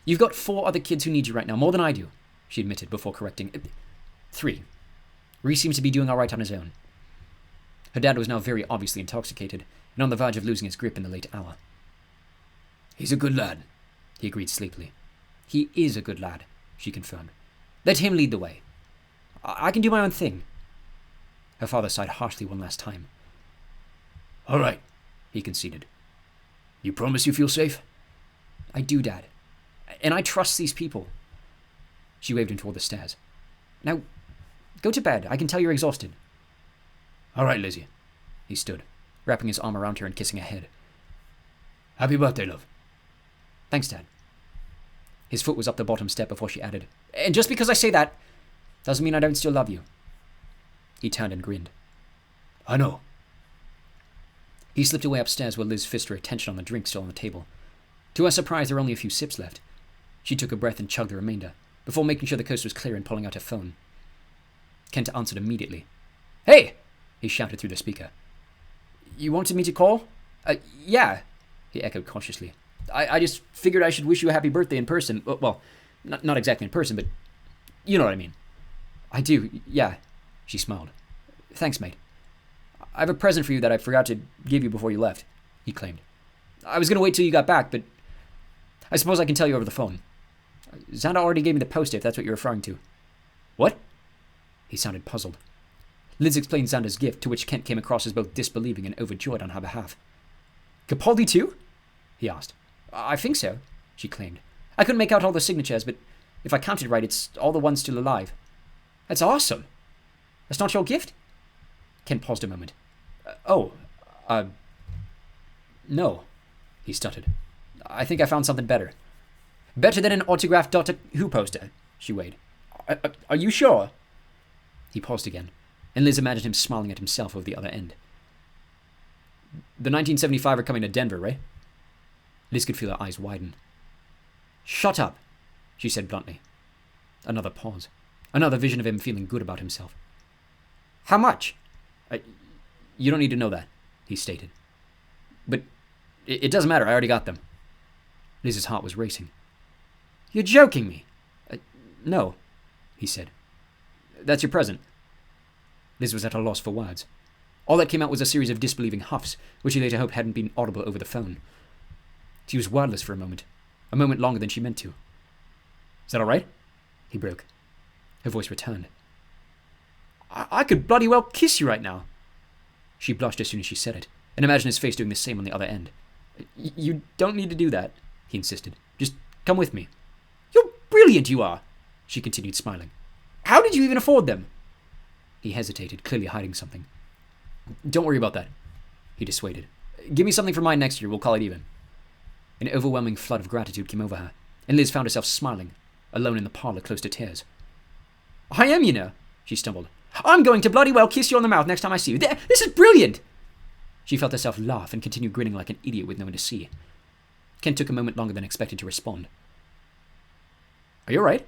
You've got 4 other kids who need you right now, more than I do, she admitted before correcting. 3. Reese seems to be doing all right on his own. Her dad was now very obviously intoxicated and on the verge of losing his grip in the late hour. He's a good lad, he agreed sleepily. He is a good lad, she confirmed. Let him lead the way. I can do my own thing. Her father sighed harshly one last time. All right, he conceded. You promise you feel safe? I do, Dad. And I trust these people. She waved him toward the stairs. Now, go to bed. I can tell you're exhausted. All right, Lizzie. He stood, wrapping his arm around her and kissing her head. Happy birthday, love. Thanks, Dad. His foot was up the bottom step before she added, and just because I say that, doesn't mean I don't still love you. He turned and grinned. I know. He slipped away upstairs where Liz fixed her attention on the drink still on the table. To her surprise, there were only a few sips left. She took a breath and chugged the remainder, before making sure the coast was clear and pulling out her phone. Kent answered immediately. Hey! He shouted through the speaker. You wanted me to call? Yeah, he echoed cautiously. I just figured I should wish you a happy birthday in person. Well, not exactly in person, but you know what I mean. I do, yeah, she smiled. Thanks, mate. I have a present for you that I forgot to give you before you left, he claimed. I was going to wait till you got back, but I suppose I can tell you over the phone. Xander already gave me the post if that's what you're referring to. What? He sounded puzzled. Liz explained Xander's gift, to which Kent came across as both disbelieving and overjoyed on her behalf. Capaldi too? He asked. I think so, she claimed. I couldn't make out all the signatures, but if I counted right, it's all the ones still alive. That's awesome. That's not your gift? Kent paused a moment. No, he stuttered. I think I found something better. Better than an autographed Doctor Who poster, she weighed. Are you sure? He paused again, and Liz imagined him smiling at himself over the other end. The 1975 are coming to Denver, right? Liz could feel her eyes widen. Shut up, she said bluntly. Another pause. Another vision of him feeling good about himself. How much? You don't need to know that, he stated. But it doesn't matter, I already got them. Liz's heart was racing. You're joking me. No, he said. That's your present. Liz was at a loss for words. All that came out was a series of disbelieving huffs, which he later hoped hadn't been audible over the phone. She was wordless for a moment longer than she meant to. Is that all right? He broke. Her voice returned. I could bloody well kiss you right now. She blushed as soon as she said it, and imagined his face doing the same on the other end. You don't need to do that, he insisted. Just come with me. You're brilliant, you are, she continued, smiling. How did you even afford them? He hesitated, clearly hiding something. Don't worry about that, he dissuaded. Give me something for mine next year, we'll call it even. An overwhelming flood of gratitude came over her, and Liz found herself smiling, alone in the parlour close to tears. I am, you know, she stumbled. I'm going to bloody well kiss you on the mouth next time I see you. This is brilliant! She felt herself laugh and continued grinning like an idiot with no one to see. Kent took a moment longer than expected to respond. Are you all right?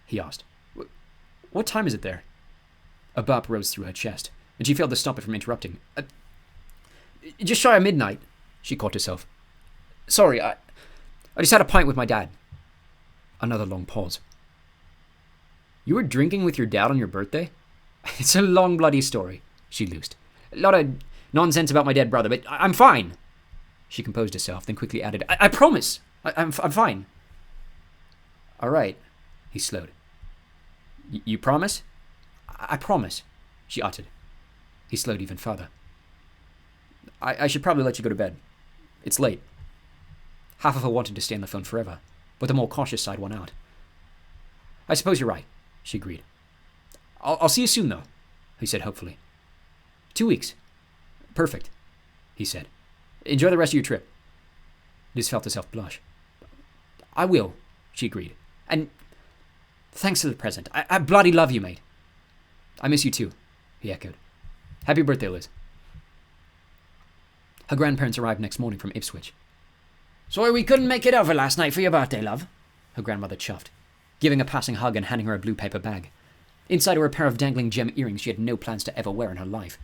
He asked. What time is it there? A burp rose through her chest, and she failed to stop it from interrupting. Just shy of midnight, she caught herself. Sorry, I just had a pint with my dad. Another long pause. You were drinking with your dad on your birthday? It's a long bloody story, she loosed. A lot of nonsense about my dead brother, but I'm fine. She composed herself, then quickly added, I promise. I'm fine. All right, he slowed. You promise? I promise, she uttered. He slowed even further. I should probably let you go to bed. It's late. Half of her wanted to stay on the phone forever, but the more cautious side won out. I suppose you're right, she agreed. I'll see you soon, though, he said hopefully. 2 weeks. Perfect, he said. Enjoy the rest of your trip. Liz felt herself blush. I will, she agreed. And thanks for the present. I bloody love you, mate. I miss you too, he echoed. Happy birthday, Liz. Her grandparents arrived next morning from Ipswich. Sorry we couldn't make it over last night for your birthday, love, her grandmother chuffed, giving a passing hug and handing her a blue paper bag. Inside were a pair of dangling gem earrings she had no plans to ever wear in her life.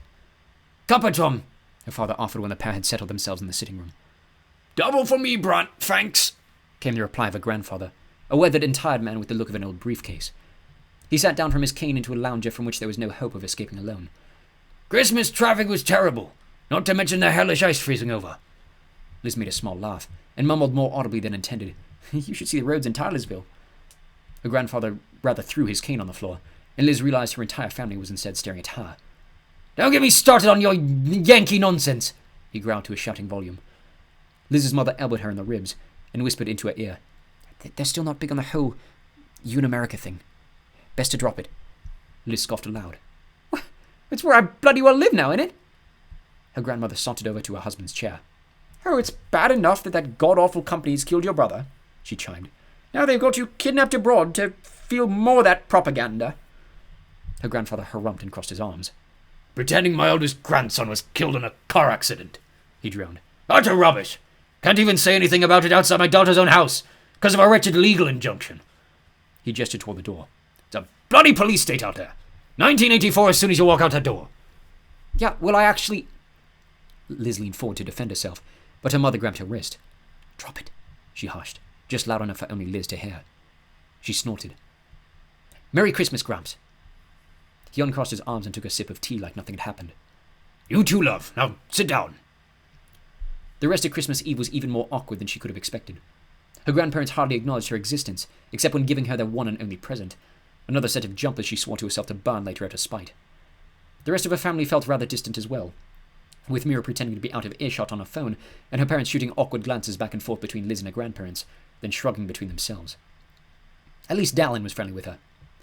Patron, her father offered when the pair had settled themselves in the sitting room. Double for me, Brant, thanks, came the reply of her grandfather, a weathered and tired man with the look of an old briefcase. He sat down from his cane into a lounger from which there was no hope of escaping alone. Christmas traffic was terrible, not to mention the hellish ice freezing over. Liz made a small laugh, and mumbled more audibly than intended. You should see the roads in Tylersville. Her grandfather rather threw his cane on the floor, and Liz realized her entire family was instead staring at her. Don't get me started on your Yankee nonsense, he growled to a shouting volume. Liz's mother elbowed her in the ribs, and whispered into her ear. They're still not big on the whole you in America thing. Best to drop it. Liz scoffed aloud. It's where I bloody well live now, ain't it? Her grandmother sauntered over to her husband's chair. Oh, it's bad enough that god-awful company's killed your brother, she chimed. Now they've got you kidnapped abroad to feel more of that propaganda. Her grandfather harumphed and crossed his arms. Pretending my oldest grandson was killed in a car accident, he droned. Utter rubbish. Can't even say anything about it outside my daughter's own house, because of a wretched legal injunction. He gestured toward the door. It's a bloody police state out there. 1984 as soon as you walk out that door. Yeah, well, I actually... Liz leaned forward to defend herself, but her mother grabbed her wrist. Drop it, she hushed, just loud enough for only Liz to hear. She snorted. Merry Christmas, Gramps. He uncrossed his arms and took a sip of tea like nothing had happened. You too, love. Now sit down. The rest of Christmas Eve was even more awkward than she could have expected. Her grandparents hardly acknowledged her existence, except when giving her their one and only present, another set of jumpers she swore to herself to burn later out of spite. The rest of her family felt rather distant as well, with Mira pretending to be out of earshot on her phone, and her parents shooting awkward glances back and forth between Liz and her grandparents, then shrugging between themselves. At least Dallin was friendly with her.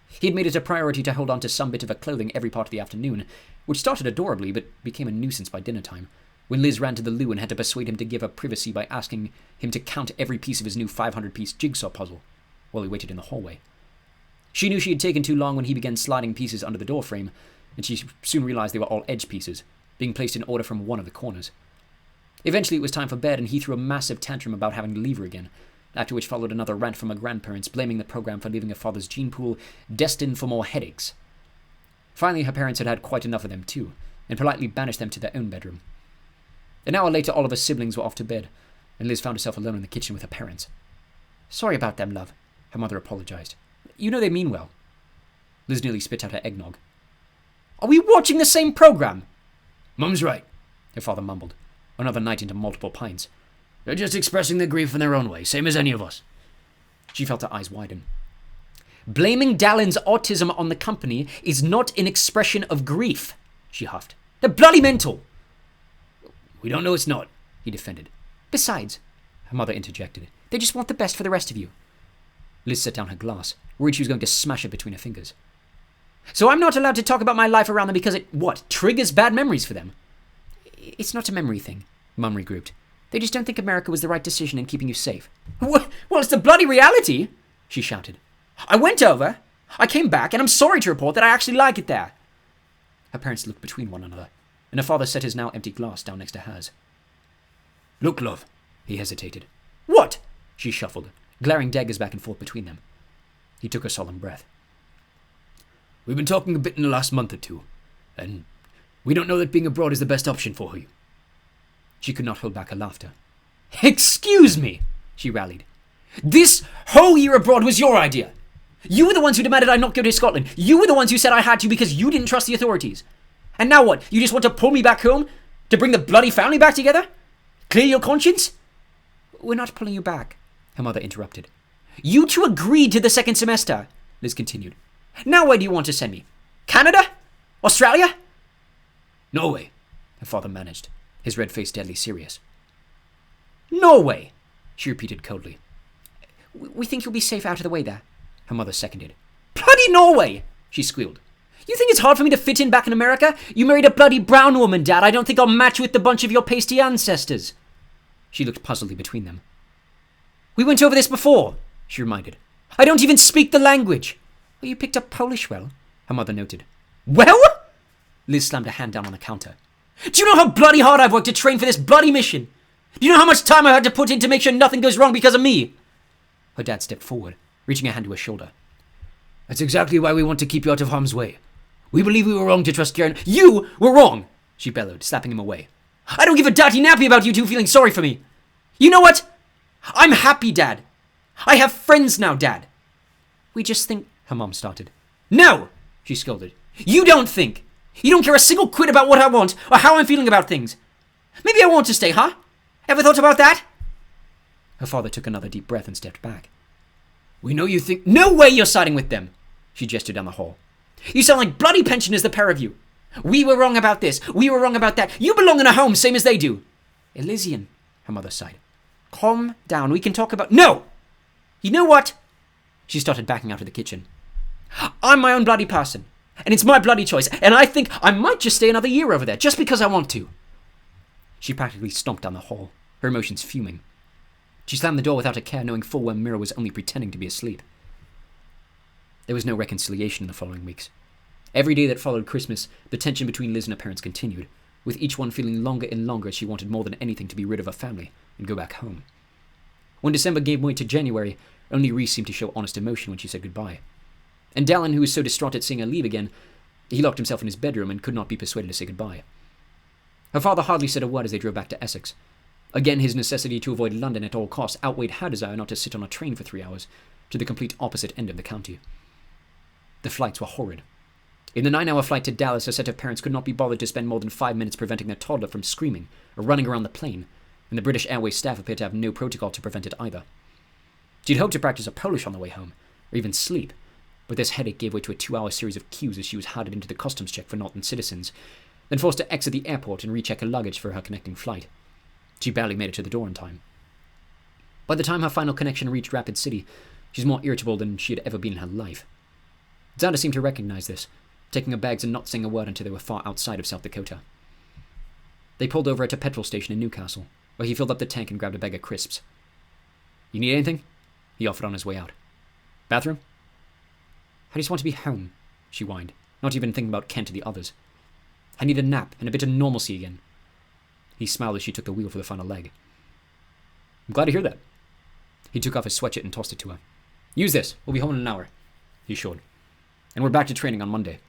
He had made it a priority to hold on to some bit of her clothing every part of the afternoon, which started adorably but became a nuisance by dinner time, when Liz ran to the loo and had to persuade him to give her privacy by asking him to count every piece of his new 500-piece jigsaw puzzle, while he waited in the hallway. She knew she had taken too long when he began sliding pieces under the doorframe, and she soon realized they were all edge pieces, being placed in order from one of the corners. Eventually it was time for bed, and he threw a massive tantrum about having to leave her again, after which followed another rant from her grandparents, blaming the program for leaving her father's gene pool destined for more headaches. Finally, her parents had had quite enough of them too, and politely banished them to their own bedroom. An hour later, all of her siblings were off to bed, and Liz found herself alone in the kitchen with her parents. Sorry about them, love, her mother apologized. You know they mean well. Liz nearly spit out her eggnog. Are we watching the same program? Mum's right, her father mumbled, another night into multiple pints. They're just expressing their grief in their own way, same as any of us. She felt her eyes widen. Blaming Dallin's autism on the company is not an expression of grief, she huffed. They're bloody mental. We don't know it's not, he defended. Besides, her mother interjected, they just want the best for the rest of you. Liz set down her glass, worried she was going to smash it between her fingers. So I'm not allowed to talk about my life around them because it, triggers bad memories for them? It's not a memory thing, Mum regrouped. They just don't think America was the right decision in keeping you safe. Well, it's the bloody reality, she shouted. I went over, I came back, and I'm sorry to report that I actually like it there. Her parents looked between one another, and her father set his now empty glass down next to hers. Look, love, he hesitated. What? She shuffled, glaring daggers back and forth between them. He took a solemn breath. We've been talking a bit in the last month or two, and we don't know that being abroad is the best option for you. She could not hold back her laughter. Excuse me, she rallied. This whole year abroad was your idea. You were the ones who demanded I not go to Scotland. You were the ones who said I had to because you didn't trust the authorities. And now what? You just want to pull me back home? To bring the bloody family back together? Clear your conscience? We're not pulling you back, her mother interrupted. You two agreed to the second semester, Liz continued. Now where do you want to send me? Canada? Australia? Norway, her father managed, his red face deadly serious. Norway, she repeated coldly. We think you'll be safe out of the way there, her mother seconded. Bloody Norway, she squealed. You think it's hard for me to fit in back in America? You married a bloody brown woman, Dad. I don't think I'll match with the bunch of your pasty ancestors. She looked puzzledly between them. We went over this before, she reminded. I don't even speak the language. Well, you picked up Polish well, her mother noted. Well? Liz slammed her hand down on the counter. Do you know how bloody hard I've worked to train for this bloody mission? Do you know how much time I've had to put in to make sure nothing goes wrong because of me? Her dad stepped forward, reaching a hand to her shoulder. That's exactly why we want to keep you out of harm's way. We believe we were wrong to trust Karen. You were wrong, she bellowed, slapping him away. I don't give a datty nappy about you two feeling sorry for me. You know what? I'm happy, Dad. I have friends now, Dad. We just think, her mom started. No, she scolded. You don't think. You don't care a single quid about what I want or how I'm feeling about things. Maybe I want to stay, huh? Ever thought about that? Her father took another deep breath and stepped back. We know you think... No way you're siding with them, she gestured down the hall. You sound like bloody pensioners, the pair of you. We were wrong about this. We were wrong about that. You belong in a home, same as they do. Elysian, her mother sighed. Calm down. We can talk about... No! You know what? She started backing out of the kitchen. I'm my own bloody person, and it's my bloody choice, and I think I might just stay another year over there, just because I want to. She practically stomped down the hall, her emotions fuming. She slammed the door without a care, knowing full well Mira was only pretending to be asleep. There was no reconciliation in the following weeks. Every day that followed Christmas, the tension between Liz and her parents continued, with each one feeling longer and longer as she wanted more than anything to be rid of her family and go back home. When December gave way to January, only Reese seemed to show honest emotion when she said goodbye. And Dallin, who was so distraught at seeing her leave again, he locked himself in his bedroom and could not be persuaded to say goodbye. Her father hardly said a word as they drove back to Essex. Again, his necessity to avoid London at all costs outweighed her desire not to sit on a train for 3 hours, to the complete opposite end of the county. The flights were horrid. In the 9-hour flight to Dallas, her set of parents could not be bothered to spend more than 5 minutes preventing their toddler from screaming or running around the plane, and the British Airways staff appeared to have no protocol to prevent it either. She'd hoped to practice a Polish on the way home, or even sleep, but this headache gave way to a 2-hour series of queues as she was herded into the customs check for Norton citizens, then forced to exit the airport and recheck her luggage for her connecting flight. She barely made it to the door in time. By the time her final connection reached Rapid City, she was more irritable than she had ever been in her life. Xander seemed to recognize this, taking her bags and not saying a word until they were far outside of South Dakota. They pulled over at a petrol station in Newcastle, where he filled up the tank and grabbed a bag of crisps. You need anything? He offered on his way out. Bathroom? I just want to be home, she whined, not even thinking about Kent or the others. I need a nap and a bit of normalcy again. He smiled as she took the wheel for the final leg. I'm glad to hear that. He took off his sweatshirt and tossed it to her. Use this. We'll be home in an hour, he assured. And we're back to training on Monday.